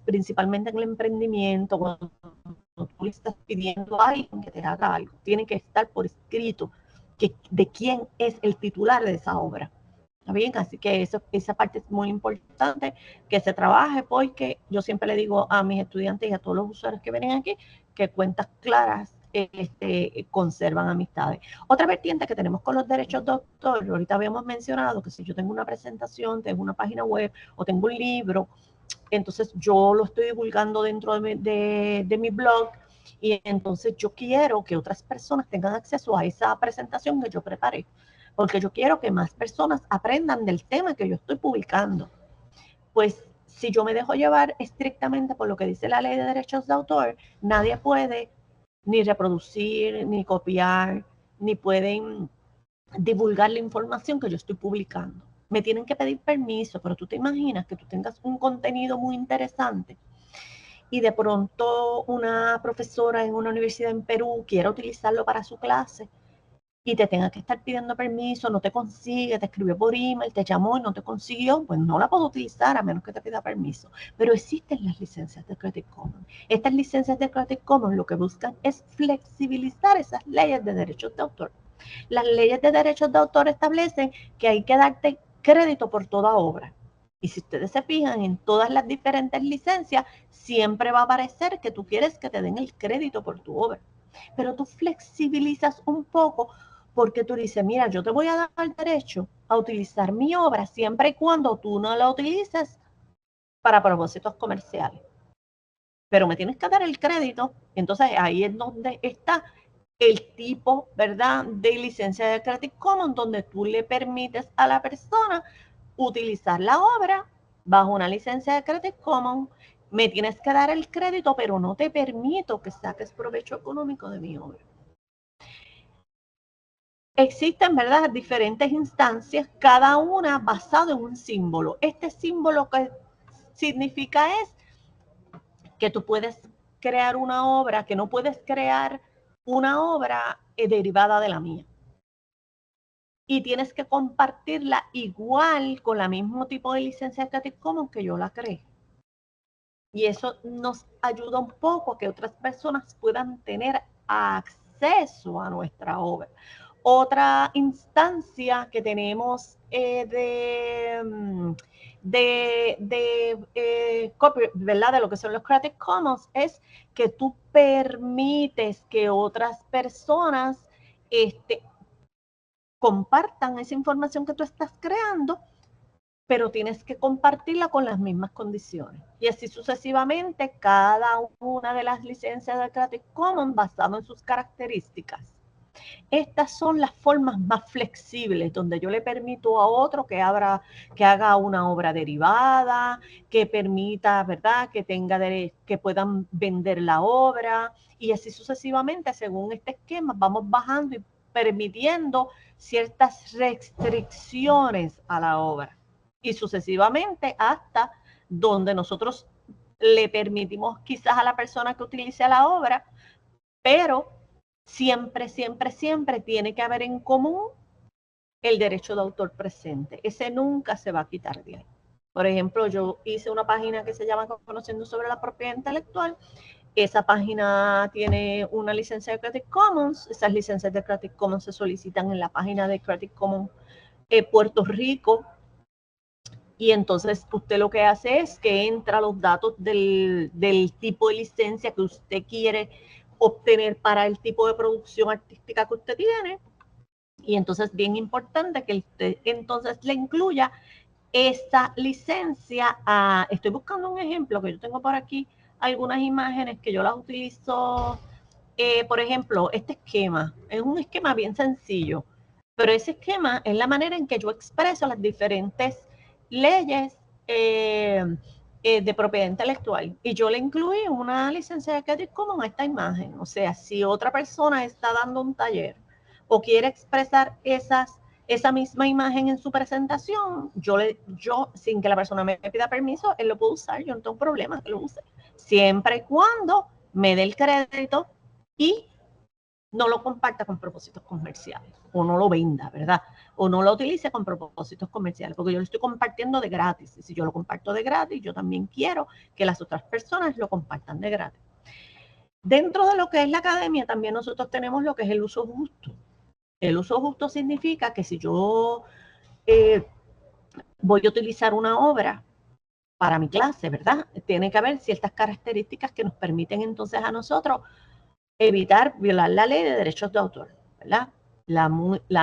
principalmente en el emprendimiento, cuando tú le estás pidiendo a alguien que te haga algo. Tiene que estar por escrito de quién es el titular de esa obra. ¿Está bien? Así que esa parte es muy importante que se trabaje, porque yo siempre le digo a mis estudiantes y a todos los usuarios que vienen aquí que cuentas claras conservan amistades. Otra vertiente que tenemos con los derechos de autor, ahorita habíamos mencionado que si yo tengo una presentación, tengo una página web o tengo un libro, entonces yo lo estoy divulgando dentro de mi blog, y entonces yo quiero que otras personas tengan acceso a esa presentación que yo preparé, porque yo quiero que más personas aprendan del tema que yo estoy publicando. Pues si yo me dejo llevar estrictamente por lo que dice la ley de derechos de autor, nadie puede ni reproducir, ni copiar, ni pueden divulgar la información que yo estoy publicando. Me tienen que pedir permiso, pero tú te imaginas que tú tengas un contenido muy interesante y de pronto una profesora en una universidad en Perú quiera utilizarlo para su clase y te tenga que estar pidiendo permiso, no te consigue, te escribió por email, te llamó y no te consiguió, pues no la puedo utilizar a menos que te pida permiso. Pero existen las licencias de Creative Commons. Estas licencias de Creative Commons lo que buscan es flexibilizar esas leyes de derechos de autor. Las leyes de derechos de autor establecen que hay que darte crédito por toda obra. Y si ustedes se fijan en todas las diferentes licencias, siempre va a aparecer que tú quieres que te den el crédito por tu obra. Pero tú flexibilizas un poco, porque tú dices, mira, yo te voy a dar el derecho a utilizar mi obra siempre y cuando tú no la utilices para propósitos comerciales. Pero me tienes que dar el crédito. Entonces ahí es donde está el tipo, ¿verdad?, de licencia de Creative Commons, donde tú le permites a la persona utilizar la obra bajo una licencia de Creative Commons. Me tienes que dar el crédito, pero no te permito que saques provecho económico de mi obra. Existen, ¿verdad?, diferentes instancias, cada una basada en un símbolo. Este símbolo que significa es que tú puedes crear una obra, que no puedes crear una obra derivada de la mía. y tienes que compartirla igual con la mismo tipo de licencia de Creative Commons que yo la creé. Y eso nos ayuda un poco a que otras personas puedan tener acceso a nuestra obra. Otra instancia que tenemos ¿verdad? De lo que son los Creative Commons es que tú permites que otras personas compartan esa información que tú estás creando, pero tienes que compartirla con las mismas condiciones. Y así sucesivamente, cada una de las licencias de Creative Commons basado en sus características. Estas son las formas más flexibles, donde yo le permito a otro que haga una obra derivada, que permita, ¿verdad?, que puedan vender la obra, y así sucesivamente, según este esquema, vamos bajando y permitiendo ciertas restricciones a la obra. Y sucesivamente hasta donde nosotros le permitimos quizás a la persona que utilice la obra, pero siempre, siempre, siempre tiene que haber en común el derecho de autor presente. Ese nunca se va a quitar de ahí. Por ejemplo, yo hice una página que se llama Conociendo sobre la propiedad intelectual. Esa página tiene una licencia de Creative Commons. Esas licencias de Creative Commons se solicitan en la página de Creative Commons Puerto Rico. Y entonces usted lo que hace es que entra los datos del tipo de licencia que usted quiere obtener para el tipo de producción artística que usted tiene. Y entonces bien importante que usted entonces le incluya esa licencia. Estoy buscando un ejemplo que yo tengo por aquí, algunas imágenes que yo las utilizo. Por ejemplo, este esquema es un esquema bien sencillo, pero ese esquema es la manera en que yo expreso las diferentes leyes de propiedad intelectual. Y yo le incluí una licencia de Creative Commons a esta imagen. O sea, si otra persona está dando un taller o quiere expresar esa misma imagen en su presentación, yo, sin que la persona me pida permiso, él lo puede usar. Yo no tengo problema que lo use. Siempre y cuando me dé el crédito y no lo comparta con propósitos comerciales, o no lo venda, ¿verdad? O no lo utilice con propósitos comerciales, porque yo lo estoy compartiendo de gratis. Y si yo lo comparto de gratis, yo también quiero que las otras personas lo compartan de gratis. Dentro de lo que es la academia, también nosotros tenemos lo que es el uso justo. El uso justo significa que si yo voy a utilizar una obra para mi clase, ¿verdad? Tiene que haber ciertas características que nos permiten entonces a nosotros evitar violar la ley de derechos de autor, ¿verdad? La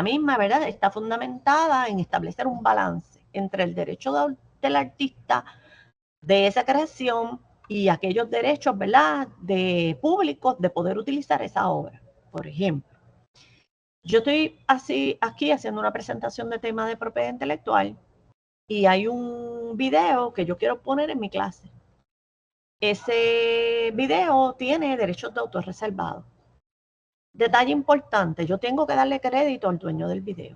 misma, ¿verdad?, está fundamentada en establecer un balance entre el derecho del artista de esa creación y aquellos derechos, ¿verdad?, de públicos de poder utilizar esa obra. Por ejemplo, yo estoy aquí haciendo una presentación de tema de propiedad intelectual y hay un video que yo quiero poner en mi clase. Ese video tiene derechos de autor reservados. Detalle importante, yo tengo que darle crédito al dueño del video.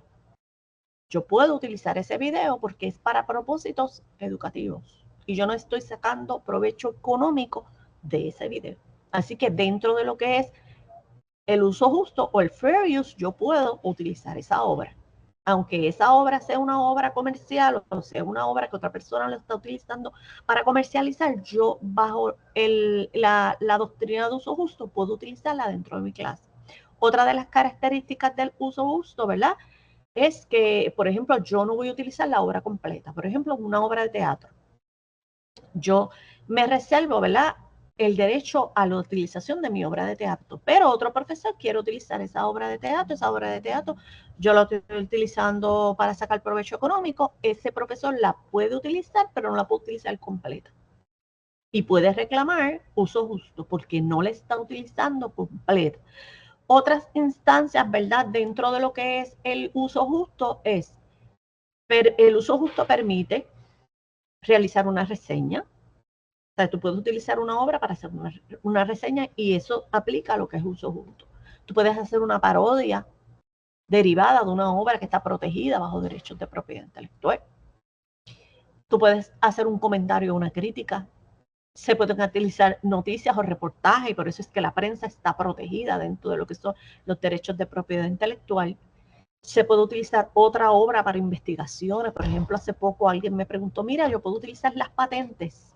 Yo puedo utilizar ese video porque es para propósitos educativos y yo no estoy sacando provecho económico de ese video. Así que dentro de lo que es el uso justo o el fair use, yo puedo utilizar esa obra. Aunque esa obra sea una obra comercial o sea una obra que otra persona lo está utilizando para comercializar, yo bajo la doctrina de uso justo puedo utilizarla dentro de mi clase. Otra de las características del uso justo, ¿verdad?, es que, por ejemplo, yo no voy a utilizar la obra completa. Por ejemplo, una obra de teatro. Yo me reservo, ¿verdad?, el derecho a la utilización de mi obra de teatro, pero otro profesor quiere utilizar esa obra de teatro, yo la estoy utilizando para sacar provecho económico, ese profesor la puede utilizar, pero no la puede utilizar completa. Y puede reclamar uso justo porque no la está utilizando completa. Otras instancias, ¿verdad?, dentro de lo que es el uso justo es, el uso justo permite realizar una reseña. O sea, tú puedes utilizar una obra para hacer una reseña y eso aplica a lo que es uso justo. Tú puedes hacer una parodia derivada de una obra que está protegida bajo derechos de propiedad intelectual. Tú puedes hacer un comentario o una crítica. Se pueden utilizar noticias o reportajes y por eso es que la prensa está protegida dentro de lo que son los derechos de propiedad intelectual. Se puede utilizar otra obra para investigaciones. Por ejemplo, hace poco alguien me preguntó, mira, ¿yo puedo utilizar las patentes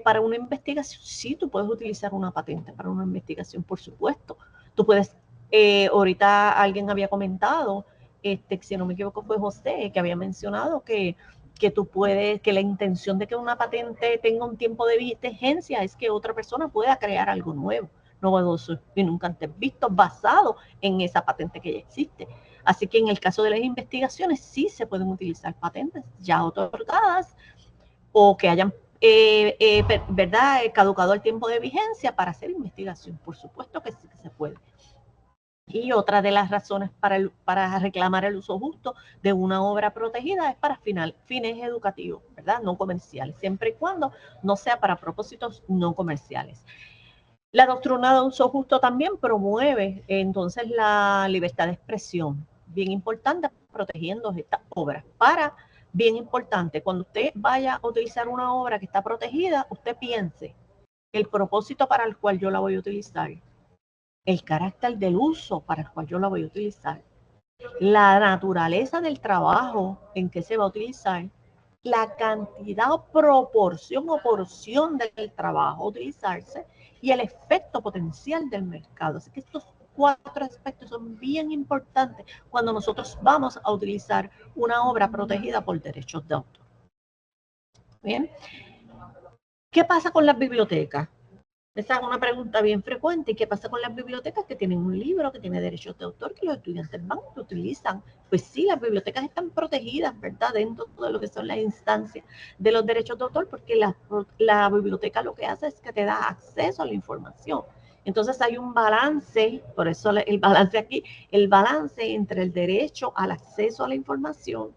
para una investigación? Sí, tú puedes utilizar una patente para una investigación, por supuesto. Tú puedes, ahorita alguien había comentado, si no me equivoco fue José, que había mencionado que tú puedes, que la intención de que una patente tenga un tiempo de vigencia es que otra persona pueda crear algo nuevo, novedoso y nunca antes visto, basado en esa patente que ya existe. Así que en el caso de las investigaciones sí se pueden utilizar patentes ya otorgadas o que hayan ¿verdad? Caducado el tiempo de vigencia para hacer investigación. Por supuesto que sí que se puede. Y otra de las razones para reclamar el uso justo de una obra protegida es para fines educativos, ¿verdad? No comerciales, siempre y cuando no sea para propósitos no comerciales. La doctrina de uso justo también promueve entonces la libertad de expresión, bien importante, protegiendo estas obras. Bien importante, cuando usted vaya a utilizar una obra que está protegida, usted piense el propósito para el cual yo la voy a utilizar, el carácter del uso para el cual yo la voy a utilizar, la naturaleza del trabajo en que se va a utilizar, la cantidad o proporción o porción del trabajo a utilizarse y el efecto potencial del mercado. Así que estos 4 aspectos son bien importantes cuando nosotros vamos a utilizar una obra protegida por derechos de autor. Bien. ¿Qué pasa con las bibliotecas? Esa es una pregunta bien frecuente. ¿Y qué pasa con las bibliotecas que tienen un libro que tiene derechos de autor que los estudiantes van y lo utilizan? Pues sí, las bibliotecas están protegidas, ¿verdad? Dentro de lo que son las instancias de los derechos de autor, porque la biblioteca lo que hace es que te da acceso a la información. Entonces hay un balance, por eso el balance aquí, el balance entre el derecho al acceso a la información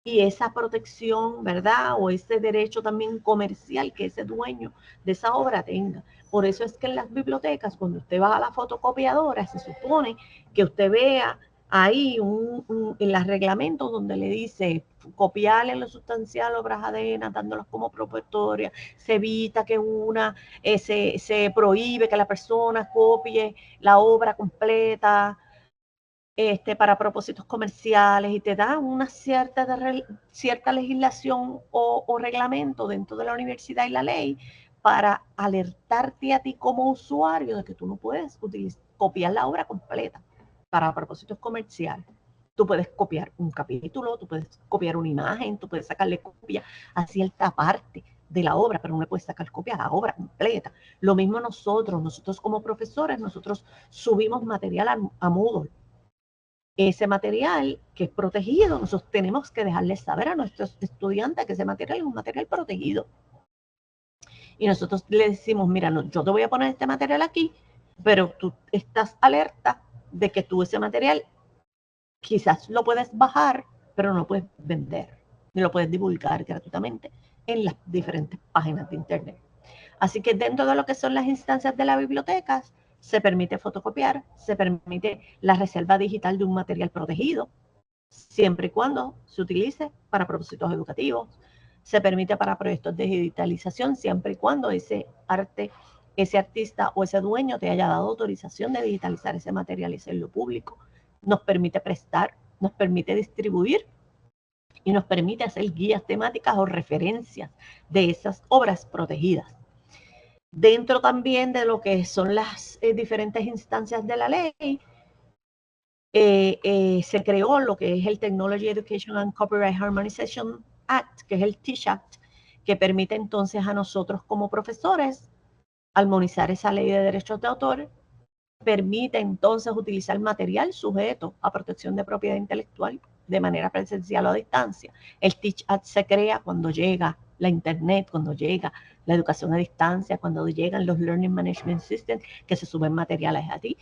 y esa protección, ¿verdad? O ese derecho también comercial que ese dueño de esa obra tenga. Por eso es que en las bibliotecas, cuando usted va a la fotocopiadora, se supone que usted vea ahí en los reglamentos donde le dice copiar en lo sustancial obras ajenas, dándolas como propietarias, se evita que se prohíbe que la persona copie la obra completa, para propósitos comerciales y te da una cierta legislación o reglamento dentro de la universidad y la ley para alertarte a ti como usuario de que tú no puedes copiar la obra completa para propósitos comerciales. Tú puedes copiar un capítulo, tú puedes copiar una imagen, tú puedes sacarle copia a cierta parte de la obra, pero no le puedes sacar copia a la obra completa. Lo mismo nosotros como profesores, nosotros subimos material a Moodle. Ese material que es protegido, nosotros tenemos que dejarles saber a nuestros estudiantes que ese material es un material protegido. Y nosotros le decimos, mira, no, yo te voy a poner este material aquí, pero tú estás alerta de que tú ese material quizás lo puedes bajar, pero no lo puedes vender, ni lo puedes divulgar gratuitamente en las diferentes páginas de internet. Así que dentro de lo que son las instancias de las bibliotecas, se permite fotocopiar, se permite la reserva digital de un material protegido, siempre y cuando se utilice para propósitos educativos. Se permite para proyectos de digitalización, siempre y cuando ese artista o ese dueño te haya dado autorización de digitalizar ese material y hacerlo público. Nos permite prestar, nos permite distribuir y nos permite hacer guías temáticas o referencias de esas obras protegidas. Dentro también de lo que son las diferentes instancias de la ley, se creó lo que es el Technology Education and Copyright Harmonization Act, que es el TEACH Act, que permite entonces a nosotros como profesores armonizar esa ley de derechos de autor, permite entonces utilizar material sujeto a protección de propiedad intelectual de manera presencial o a distancia. El TEACH Act se crea cuando llega la internet, cuando llega la educación a distancia, cuando llegan los Learning Management Systems, que se suben materiales a ti.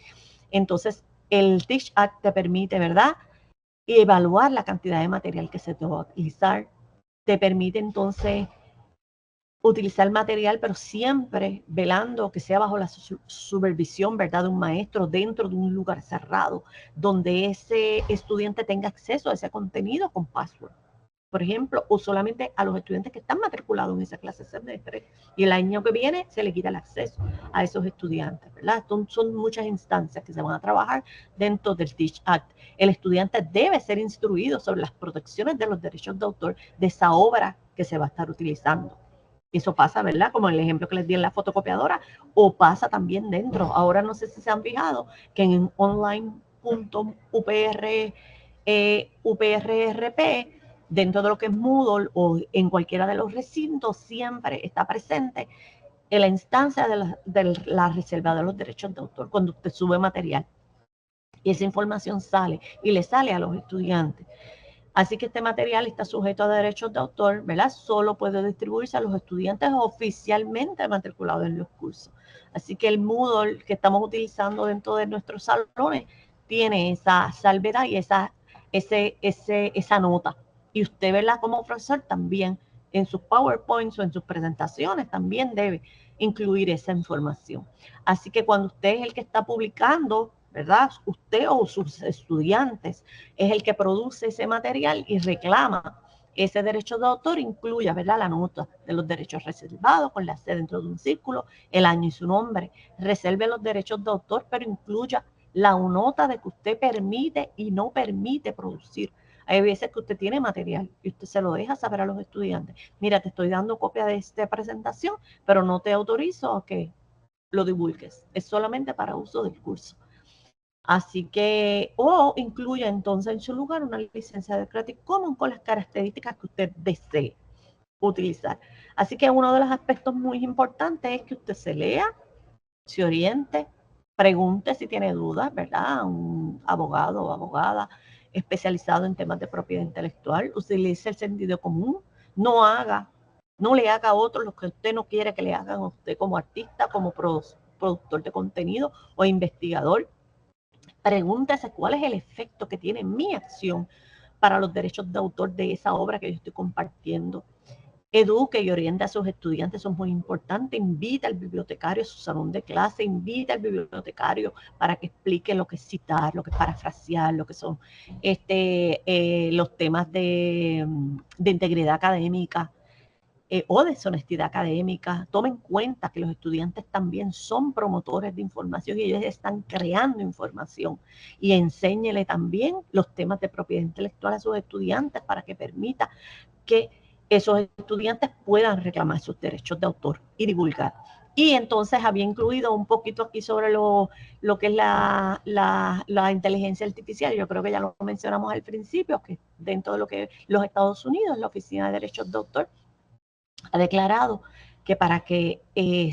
Entonces, el TEACH Act te permite, ¿verdad?, evaluar la cantidad de material que se te va a utilizar. Te permite entonces utilizar material, pero siempre velando que sea bajo la supervisión, ¿verdad?, de un maestro dentro de un lugar cerrado, donde ese estudiante tenga acceso a ese contenido con password. por ejemplo, o solamente a los estudiantes que están matriculados en esa clase de semestre, y el año que viene se le quita el acceso a esos estudiantes, ¿verdad? Son muchas instancias que se van a trabajar dentro del Teach Act. El estudiante debe ser instruido sobre las protecciones de los derechos de autor de esa obra que se va a estar utilizando. Eso pasa, ¿verdad? Como el ejemplo que les di en la fotocopiadora, o pasa también dentro. Ahora no sé si se han fijado que en online.uprrp, dentro de lo que es Moodle o en cualquiera de los recintos, siempre está presente en la instancia de la reserva de los derechos de autor, cuando usted sube material. Y esa información sale y le sale a los estudiantes. Así que este material está sujeto a derechos de autor, ¿verdad? Solo puede distribuirse a los estudiantes oficialmente matriculados en los cursos. Así que el Moodle que estamos utilizando dentro de nuestros salones tiene esa salvedad y esa nota. Y usted, ¿verdad? Como profesor también en sus PowerPoints o en sus presentaciones también debe incluir esa información. Así que cuando usted es el que está publicando, ¿verdad? Usted o sus estudiantes es el que produce ese material y reclama ese derecho de autor, incluya, ¿verdad?, la nota de los derechos reservados con la C dentro de un círculo, el año y su nombre. Reserve los derechos de autor, pero incluya la nota de que usted permite y no permite producir. Hay veces que usted tiene material y usted se lo deja saber a los estudiantes. Mira, te estoy dando copia de esta presentación, pero no te autorizo a que lo divulgues. Es solamente para uso del curso. Así que, o incluya entonces en su lugar una licencia de Creative Commons con las características que usted desee utilizar. Así que uno de los aspectos muy importantes es que usted se lea, se oriente, pregunte si tiene dudas, ¿verdad? Un abogado o abogada especializado en temas de propiedad intelectual, utilice el sentido común, no le haga a otros lo que usted no quiere que le hagan a usted como artista, como productor de contenido o investigador. Pregúntese cuál es el efecto que tiene mi acción para los derechos de autor de esa obra que yo estoy compartiendo. Eduque y oriente a sus estudiantes, eso es muy importante. Invita al bibliotecario a su salón de clase, invita al bibliotecario para que explique lo que es citar, lo que es parafrasear, lo que son los temas de integridad académica. O deshonestidad académica. Tomen en cuenta que los estudiantes también son promotores de información y ellos están creando información. Y enséñele también los temas de propiedad intelectual a sus estudiantes para que permita que esos estudiantes puedan reclamar sus derechos de autor y divulgar. Y entonces había incluido un poquito aquí sobre lo que es la inteligencia artificial. Yo creo que ya lo mencionamos al principio, que dentro de lo que los Estados Unidos, la Oficina de Derechos de Autor ha declarado que para que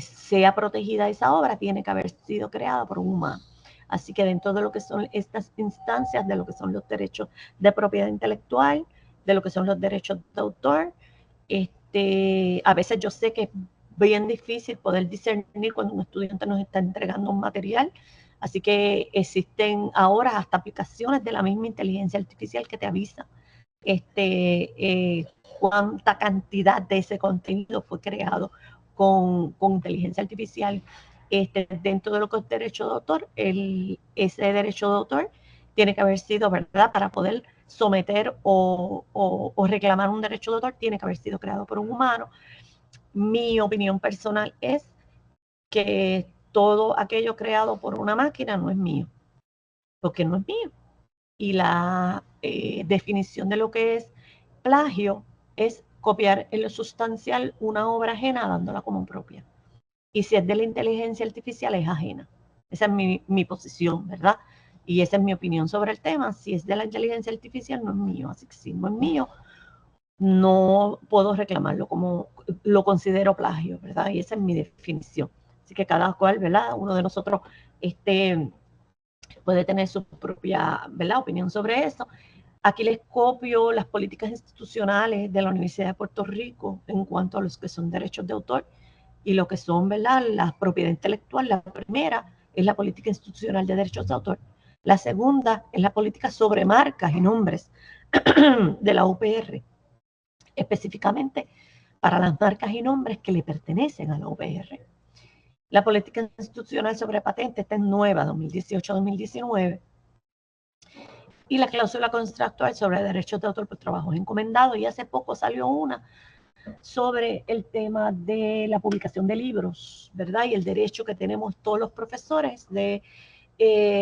sea protegida esa obra tiene que haber sido creada por un humano. Así que dentro de lo que son estas instancias, de lo que son los derechos de propiedad intelectual, de lo que son los derechos de autor, a veces yo sé que es bien difícil poder discernir cuando un estudiante nos está entregando un material. Así que existen ahora hasta aplicaciones de la misma inteligencia artificial que te avisa cuánta cantidad de ese contenido fue creado con inteligencia artificial. Dentro de lo que es derecho de autor, ese derecho de autor tiene que haber sido, ¿verdad? Para poder someter o reclamar un derecho de autor, tiene que haber sido creado por un humano. Mi opinión personal es que todo aquello creado por una máquina no es mío, porque no es mío. Y la definición de lo que es plagio es copiar en lo sustancial una obra ajena dándola como propia. Y si es de la inteligencia artificial, es ajena. Esa es mi posición, ¿verdad? Y esa es mi opinión sobre el tema. Si es de la inteligencia artificial, no es mío. Así que si no es mío, no puedo reclamarlo como lo considero plagio, ¿verdad? Y esa es mi definición. Así que cada cual, ¿verdad? Uno de nosotros puede tener su propia, ¿verdad?, opinión sobre eso. Aquí les copio las políticas institucionales de la Universidad de Puerto Rico en cuanto a los que son derechos de autor y lo que son, ¿verdad?, la propiedad intelectual. La primera es la política institucional de derechos de autor. La segunda es la política sobre marcas y nombres de la UPR, específicamente para las marcas y nombres que le pertenecen a la UPR. La política institucional sobre patentes, esta es nueva, 2018-2019. y la cláusula contractual sobre derechos de autor por trabajos encomendados. Y hace poco salió una sobre el tema de la publicación de libros, ¿verdad? Y el derecho que tenemos todos los profesores de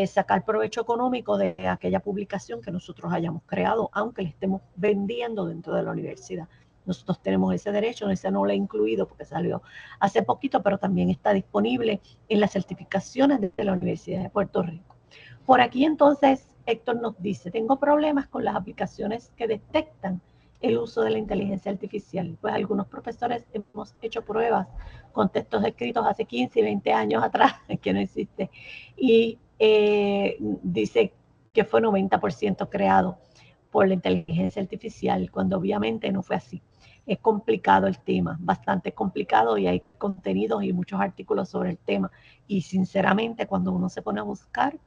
sacar provecho económico de aquella publicación que nosotros hayamos creado, aunque le estemos vendiendo dentro de la universidad. Nosotros tenemos ese derecho, ese no lo he incluido porque salió hace poquito, pero también está disponible en las certificaciones de la Universidad de Puerto Rico. Por aquí entonces Héctor nos dice, tengo problemas con las aplicaciones que detectan el uso de la inteligencia artificial. Pues algunos profesores hemos hecho pruebas con textos escritos hace 15 y 20 años atrás, que no existe, y dice que fue 90% creado por la inteligencia artificial, cuando obviamente no fue así. Es complicado el tema, bastante complicado, y hay contenidos y muchos artículos sobre el tema. Y sinceramente, cuando uno se pone a buscar,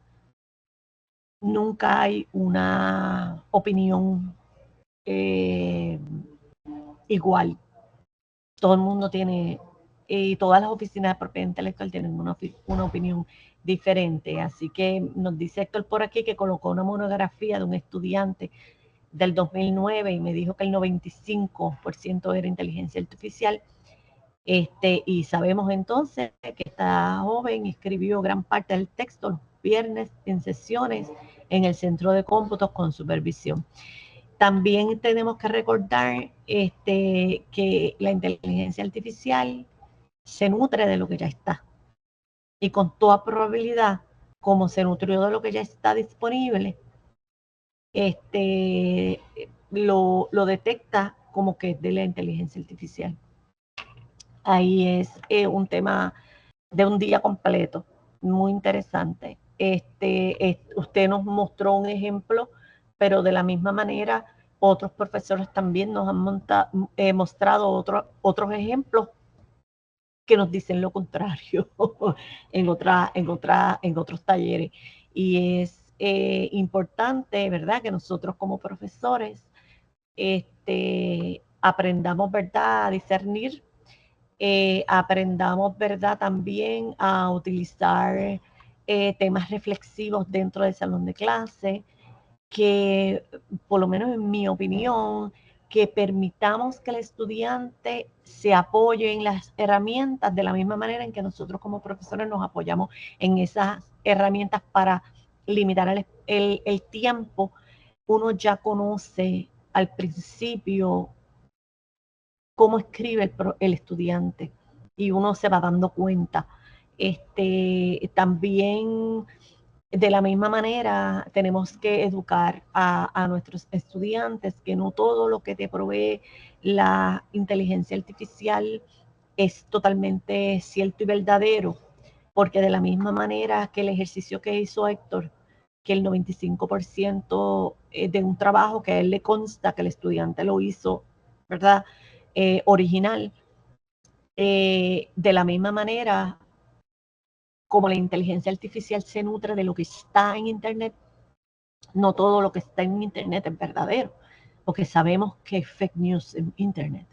nunca hay una opinión igual. Todo el mundo tiene, y todas las oficinas de propiedad intelectual tienen una opinión diferente. Así que nos dice Héctor por aquí que colocó una monografía de un estudiante del 2009 y me dijo que el 95% era inteligencia artificial. Y sabemos entonces que esta joven escribió gran parte del texto los viernes en sesiones en el centro de cómputos con supervisión. También tenemos que recordar que la inteligencia artificial se nutre de lo que ya está. Y con toda probabilidad, como se nutrió de lo que ya está disponible, lo detecta como que es de la inteligencia artificial. Ahí es un tema de un día completo, muy interesante. Usted nos mostró un ejemplo, pero de la misma manera otros profesores también nos han mostrado otros ejemplos que nos dicen lo contrario en otros talleres. Y es importante, ¿verdad?, que nosotros como profesores aprendamos, ¿verdad?, a discernir, aprendamos, ¿verdad?, también a utilizar temas reflexivos dentro del salón de clase, que por lo menos en mi opinión, que permitamos que el estudiante se apoye en las herramientas de la misma manera en que nosotros como profesores nos apoyamos en esas herramientas para limitar el tiempo. Uno ya conoce al principio cómo escribe el estudiante y uno se va dando cuenta. También de la misma manera tenemos que educar a nuestros estudiantes que no todo lo que te provee la inteligencia artificial es totalmente cierto y verdadero, porque de la misma manera que el ejercicio que hizo Héctor, que el 95% de un trabajo que a él le consta que el estudiante lo hizo, ¿verdad?, original, de la misma manera como la inteligencia artificial se nutre de lo que está en Internet, no todo lo que está en Internet es verdadero, porque sabemos que es fake news en Internet.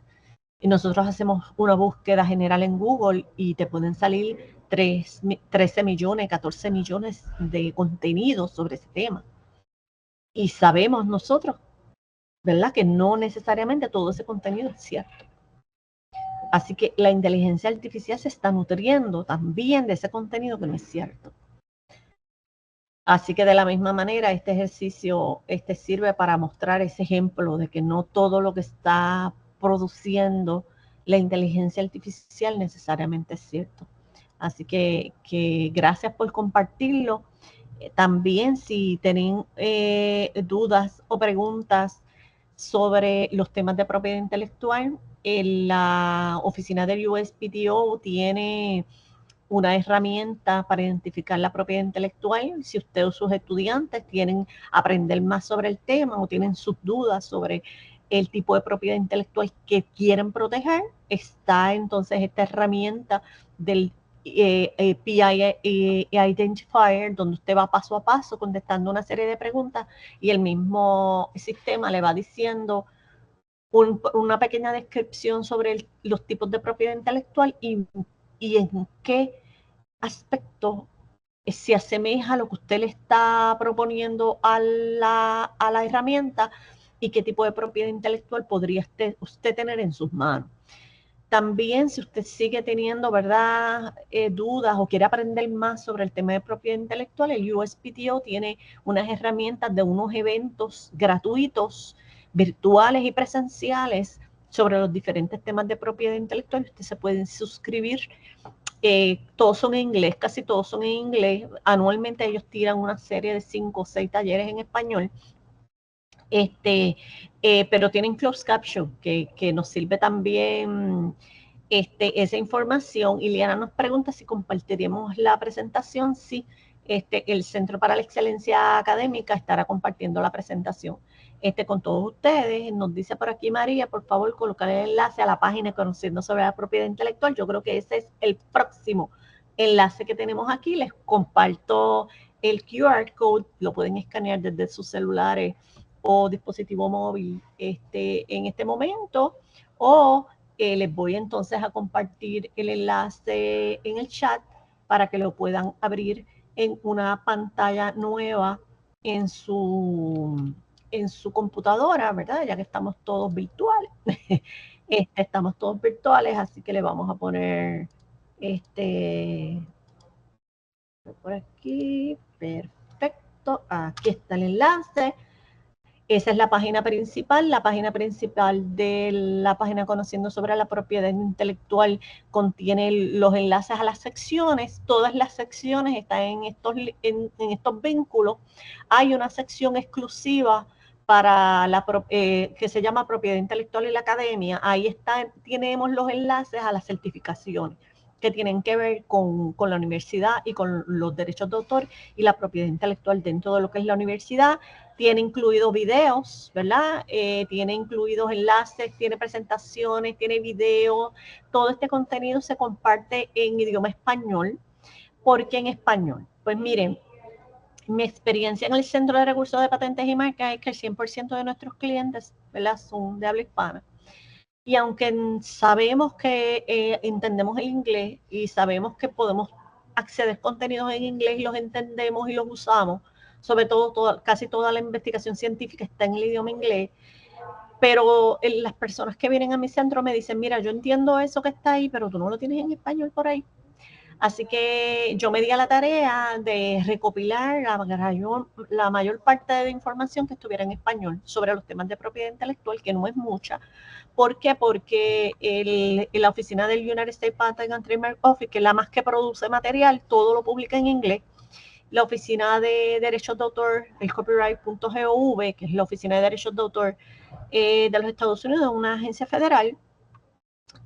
Y nosotros hacemos una búsqueda general en Google y te pueden salir 13 millones, 14 millones de contenidos sobre ese tema. Y sabemos nosotros, ¿verdad?, que no necesariamente todo ese contenido es cierto. Así que la inteligencia artificial se está nutriendo también de ese contenido que no es cierto. Así que de la misma manera este ejercicio sirve para mostrar ese ejemplo de que no todo lo que está produciendo la inteligencia artificial necesariamente es cierto. Así que gracias por compartirlo. También si tienen dudas o preguntas sobre los temas de propiedad intelectual, la oficina del USPTO tiene una herramienta para identificar la propiedad intelectual. Si usted o sus estudiantes quieren aprender más sobre el tema o tienen sus dudas sobre el tipo de propiedad intelectual que quieren proteger, está entonces esta herramienta del PI Identifier, donde usted va paso a paso contestando una serie de preguntas y el mismo sistema le va diciendo una pequeña descripción sobre los tipos de propiedad intelectual y en qué aspecto se asemeja a lo que usted le está proponiendo a la herramienta y qué tipo de propiedad intelectual podría usted tener en sus manos. También, si usted sigue teniendo, ¿verdad?, dudas o quiere aprender más sobre el tema de propiedad intelectual, el USPTO tiene unas herramientas de unos eventos gratuitos, virtuales y presenciales sobre los diferentes temas de propiedad intelectual. Usted se puede suscribir. Todos son en inglés, casi todos son en inglés. Anualmente ellos tiran una serie de 5 o 6 talleres en español. Pero tienen closed caption que nos sirve también esa información. Iliana nos pregunta si compartiríamos la presentación. Sí, el Centro para la Excelencia Académica estará compartiendo la presentación con todos ustedes. Nos dice por aquí María, por favor, colocar el enlace a la página Conociendo sobre la Propiedad Intelectual. Yo creo que ese es el próximo enlace que tenemos aquí. Les comparto el QR code, lo pueden escanear desde sus celulares o dispositivo móvil en este momento, o les voy entonces a compartir el enlace en el chat para que lo puedan abrir en una pantalla nueva en su computadora, ¿verdad? Ya que estamos todos virtuales. Estamos todos virtuales, así que le vamos a poner por aquí. Perfecto. Aquí está el enlace. Esa es la página principal de la página Conociendo sobre la Propiedad Intelectual contiene los enlaces a las secciones. Todas las secciones están en estos vínculos. Hay una sección exclusiva para que se llama Propiedad Intelectual y la Academia. Ahí tenemos los enlaces a las certificaciones que tienen que ver con la universidad y con los derechos de autor y la propiedad intelectual dentro de lo que es la universidad. Tiene incluidos videos, ¿verdad? Tiene incluidos enlaces, tiene presentaciones, tiene videos. Todo este contenido se comparte en idioma español. ¿Por qué en español? Pues miren, mi experiencia en el Centro de Recursos de Patentes y Marcas es que el 100% de nuestros clientes, ¿verdad?, son de habla hispana. Y aunque sabemos que entendemos el inglés y sabemos que podemos acceder a contenidos en inglés y los entendemos y los usamos, sobre todo casi toda la investigación científica está en el idioma inglés, pero las personas que vienen a mi centro me dicen, mira, yo entiendo eso que está ahí, pero tú no lo tienes en español por ahí. Así que yo me di a la tarea de recopilar la mayor parte de la información que estuviera en español sobre los temas de propiedad intelectual, que no es mucha. ¿Por qué? Porque la oficina del United States Patent and Trademark Office, que es la más que produce material, todo lo publica en inglés. La oficina de derechos de autor, el copyright.gov, que es la oficina de derechos de autor de los Estados Unidos, una agencia federal,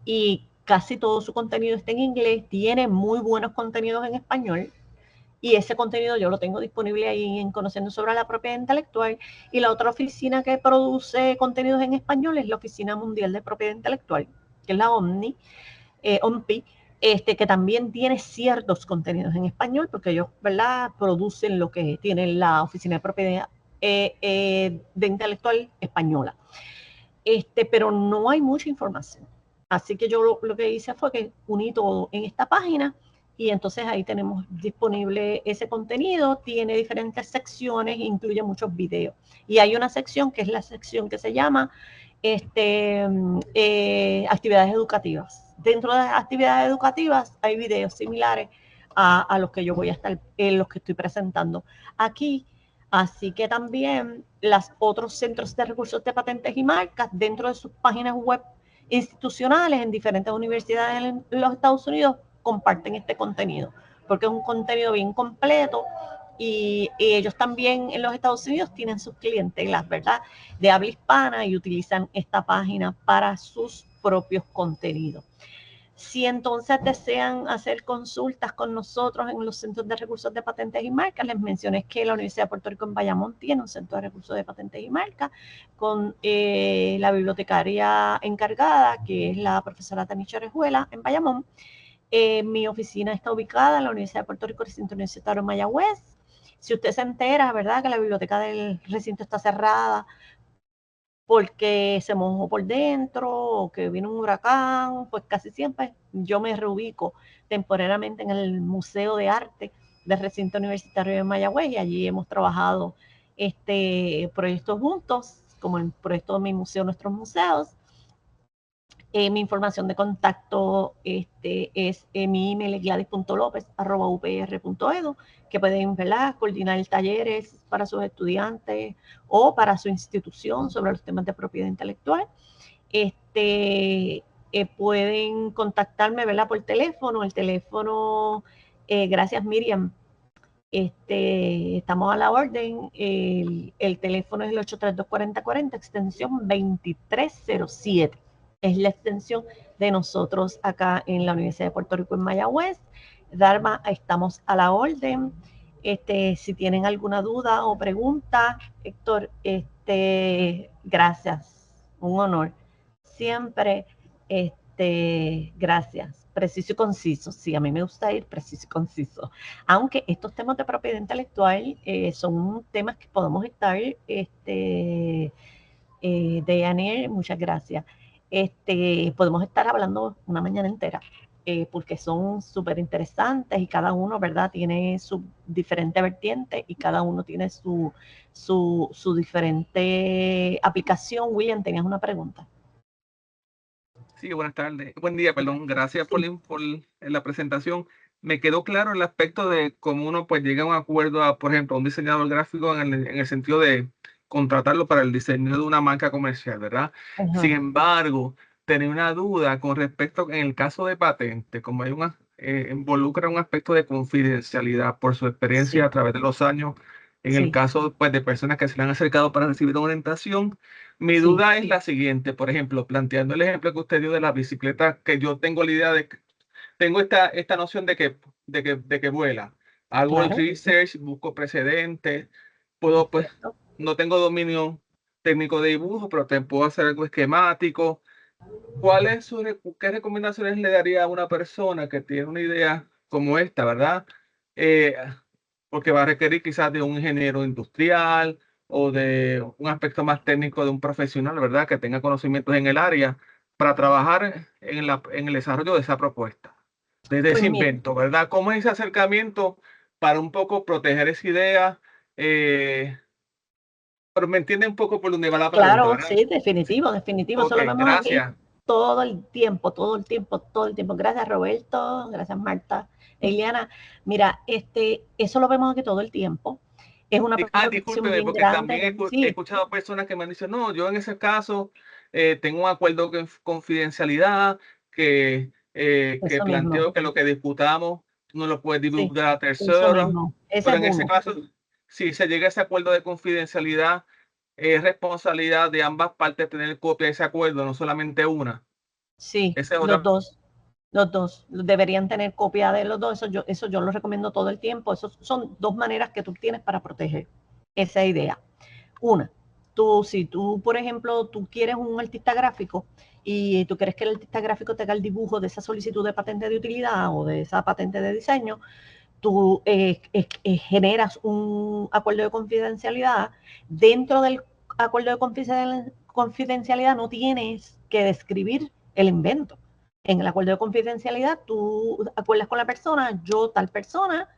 y casi todo su contenido está en inglés, tiene muy buenos contenidos en español, y ese contenido yo lo tengo disponible ahí en Conociendo sobre la Propiedad Intelectual. Y la otra oficina que produce contenidos en español es la Oficina Mundial de Propiedad Intelectual, que es la OMPI, que también tiene ciertos contenidos en español, porque ellos, ¿verdad?, producen lo que tiene la Oficina de Propiedad de Intelectual española. Pero no hay mucha información. Así que yo lo que hice fue que uní todo en esta página y entonces ahí tenemos disponible ese contenido, tiene diferentes secciones, incluye muchos videos. Y hay una sección que es la sección que se llama actividades educativas. Dentro de las actividades educativas hay videos similares a los que yo voy a estar, los que estoy presentando aquí. Así que también los otros centros de recursos de patentes y marcas dentro de sus páginas web institucionales en diferentes universidades en los Estados Unidos comparten este contenido, porque es un contenido bien completo y ellos también en los Estados Unidos tienen sus clientelas, ¿verdad?, de habla hispana y utilizan esta página para sus propios contenidos. Si entonces desean hacer consultas con nosotros en los centros de recursos de patentes y marcas, les mencioné que la Universidad de Puerto Rico en Bayamón tiene un centro de recursos de patentes y marcas con la bibliotecaria encargada, que es la profesora Tanisha Orejuela en Bayamón. Mi oficina está ubicada en la Universidad de Puerto Rico, recinto universitario en Mayagüez. Si usted se entera, ¿verdad?, que la biblioteca del recinto está cerrada porque se mojó por dentro o que vino un huracán, pues casi siempre yo me reubico temporariamente en el Museo de Arte del recinto universitario de Mayagüez, y allí hemos trabajado proyectos juntos, como el proyecto de Mi Museo, Nuestros Museos. Mi información de contacto es mi email gladys.lopez@upr.edu, que pueden, ¿verdad?, coordinar talleres para sus estudiantes o para su institución sobre los temas de propiedad intelectual. Pueden contactarme, ¿verdad?, por teléfono. El teléfono, gracias Miriam, estamos a la orden. El teléfono es el 832-4040, extensión 2307. Es la extensión de nosotros acá en la Universidad de Puerto Rico en Mayagüez. Dharma, estamos a la orden. Si tienen alguna duda o pregunta, Héctor, gracias. Un honor. Siempre, gracias. Preciso y conciso. Sí, a mí me gusta ir preciso y conciso. Aunque estos temas de propiedad intelectual son temas que podemos estar, Deyanir, muchas gracias. Podemos estar hablando una mañana entera, porque son súper interesantes y cada uno, ¿verdad?, tiene su diferente vertiente y cada uno tiene su diferente aplicación. William, ¿tenías una pregunta? Sí, buenas tardes. Buen día, perdón. Gracias por la presentación. Me quedó claro el aspecto de cómo uno pues llega a un acuerdo, por ejemplo, a un diseñador gráfico en el sentido de contratarlo para el diseño de una marca comercial, ¿verdad? Ajá. Sin embargo, tenía una duda con respecto, en el caso de patente, como hay involucra un aspecto de confidencialidad por su experiencia a través de los años, en el caso pues, de personas que se le han acercado para recibir una orientación. Mi duda es la siguiente, por ejemplo, planteando el ejemplo que usted dio de la bicicleta, que yo tengo la idea de que tengo esta noción de que vuela. Hago el research, busco precedentes, puedo, pues, no tengo dominio técnico de dibujo, pero te puedo hacer algo esquemático. ¿Qué recomendaciones le daría a una persona que tiene una idea como esta, verdad? Porque va a requerir quizás de un ingeniero industrial o de un aspecto más técnico de un profesional, ¿verdad?, que tenga conocimientos en el área para trabajar en el desarrollo de esa propuesta, de ese invento, ¿verdad? ¿Cómo es ese acercamiento para un poco proteger esa idea? Pero me entiende un poco por dónde va la pregunta, Claro, ¿verdad? sí, definitivo. Ok, Eso lo vemos aquí gracias. todo el tiempo. Gracias, Roberto. Gracias, Marta. Eliana, mira, eso lo vemos aquí todo el tiempo. Es una protección Discúlpeme, bien porque grande. también he escuchado personas que me han dicho, no, yo en ese caso tengo un acuerdo de confidencialidad que planteo que lo que disputamos no lo puede divulgar a terceros, pero en ese caso, si se llega a ese acuerdo de confidencialidad, es responsabilidad de ambas partes tener copia de ese acuerdo, no solamente una. Sí, los dos deberían tener copia de los dos. Eso yo lo recomiendo todo el tiempo. Eso son dos maneras que tú tienes para proteger esa idea. Una, si tú, por ejemplo, tú quieres un artista gráfico y tú quieres que el artista gráfico te haga el dibujo de esa solicitud de patente de utilidad o de esa patente de diseño, tú generas un acuerdo de confidencialidad. Dentro del acuerdo de confidencialidad no tienes que describir el invento. En el acuerdo de confidencialidad tú acuerdas con la persona, yo tal persona,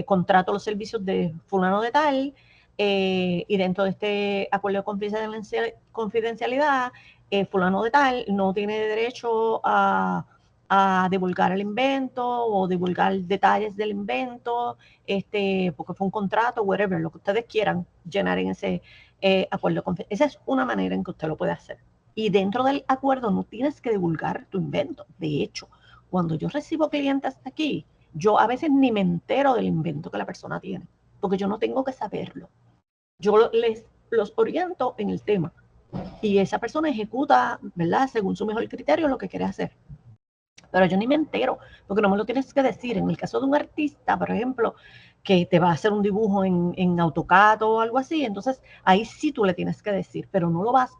contrato los servicios de fulano de tal, y dentro de este acuerdo de confidencialidad, fulano de tal no tiene derecho a divulgar el invento o divulgar detalles del invento, porque fue un contrato, whatever, lo que ustedes quieran llenar en ese acuerdo. Esa es una manera en que usted lo puede hacer. Y dentro del acuerdo no tienes que divulgar tu invento. De hecho, cuando yo recibo clientes aquí, yo a veces ni me entero del invento que la persona tiene, porque yo no tengo que saberlo. Yo los oriento en el tema y esa persona ejecuta, ¿verdad?, según su mejor criterio lo que quiere hacer. Pero yo ni me entero, porque no me lo tienes que decir. En el caso de un artista, por ejemplo, que te va a hacer un dibujo en AutoCAD o algo así, entonces ahí sí tú le tienes que decir, pero no lo vas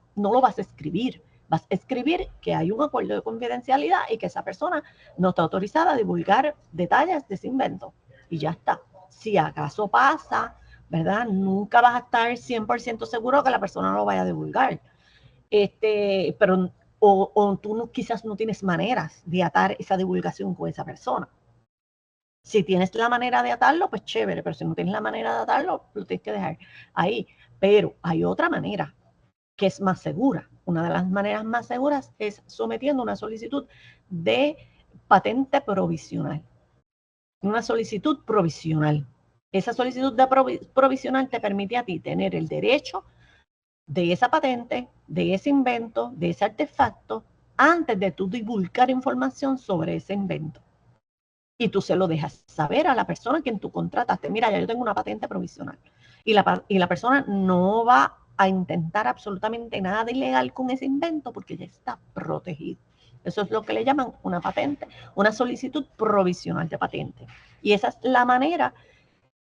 a escribir. Vas a escribir que hay un acuerdo de confidencialidad y que esa persona no está autorizada a divulgar detalles de ese invento. Y ya está. Si acaso pasa, ¿verdad? Nunca vas a estar 100% seguro que la persona no lo vaya a divulgar. Pero o tú quizás no tienes maneras de atar esa divulgación con esa persona. Si tienes la manera de atarlo, pues chévere, pero si no tienes la manera de atarlo, lo tienes que dejar ahí. Pero hay otra manera que es más segura. Una de las maneras más seguras es sometiendo una solicitud de patente provisional. Una solicitud provisional. Esa solicitud de provisional te permite a ti tener el derecho de esa patente, de ese invento, de ese artefacto, antes de tú divulgar información sobre ese invento. Y tú se lo dejas saber a la persona a quien tú contrataste. Mira, ya yo tengo una patente provisional. Y la persona no va a intentar absolutamente nada de ilegal con ese invento porque ya está protegido. Eso es lo que le llaman una patente, una solicitud provisional de patente. Y esa es la manera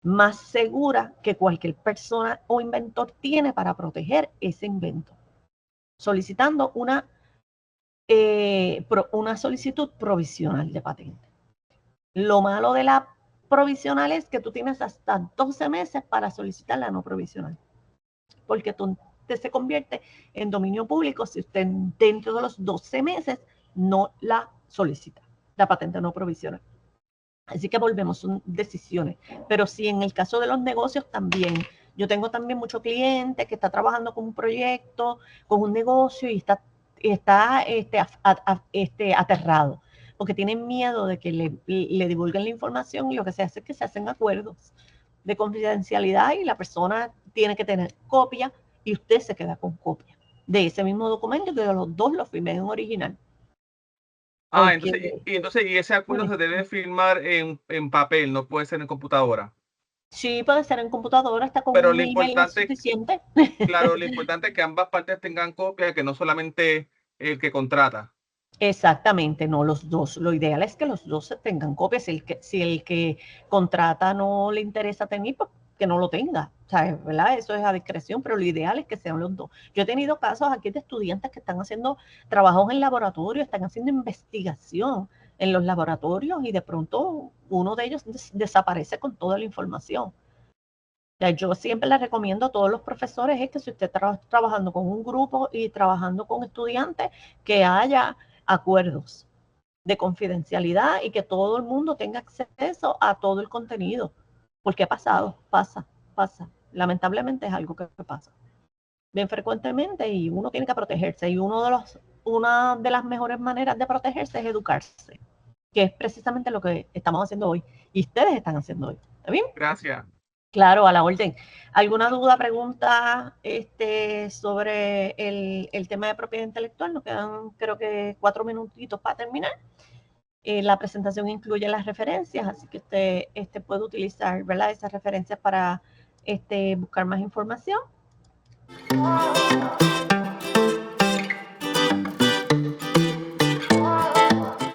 más segura que cualquier persona o inventor tiene para proteger ese invento. Solicitando una solicitud provisional de patente. Lo malo de la provisional es que tú tienes hasta 12 meses para solicitar la no provisional, porque usted se convierte en dominio público si usted dentro de los 12 meses no la solicita, la patente no provisional. Así que volvemos, son decisiones. Pero sí, en el caso de los negocios también. Yo tengo también muchos clientes que está trabajando con un proyecto, con un negocio y está aterrado, porque tienen miedo de que le divulguen la información y lo que se hace es que se hacen acuerdos de confidencialidad y la persona tiene que tener copia y usted se queda con copia de ese mismo documento que los dos lo firmen en original. Entonces, ese acuerdo se debe firmar en papel, no puede ser en computadora. Sí, puede ser en computadora, hasta con Pero un email es suficiente. Claro, lo importante es que ambas partes tengan copia, que no solamente el que contrata. Exactamente, no los dos. Lo ideal es que los dos tengan copias. Si el que contrata no le interesa tener, pues que no lo tenga. ¿Sabes? ¿Verdad? Eso es a discreción, pero lo ideal es que sean los dos. Yo he tenido casos aquí de estudiantes que están haciendo trabajos en laboratorio, están haciendo investigación en los laboratorios y de pronto uno de ellos desaparece con toda la información. Yo siempre les recomiendo a todos los profesores es que si usted está trabajando con un grupo y trabajando con estudiantes, que haya acuerdos de confidencialidad y que todo el mundo tenga acceso a todo el contenido. Porque ha pasado, pasa. Lamentablemente es algo que pasa bien frecuentemente y uno tiene que protegerse. Y una de las mejores maneras de protegerse es educarse, que es precisamente lo que estamos haciendo hoy y ustedes están haciendo hoy. ¿Está bien? Gracias. Claro, a la orden. ¿Alguna duda, pregunta sobre el tema de propiedad intelectual? Nos quedan, creo que 4 minutitos para terminar. La presentación incluye las referencias, así que usted puede utilizar, ¿verdad?, esas referencias para buscar más información.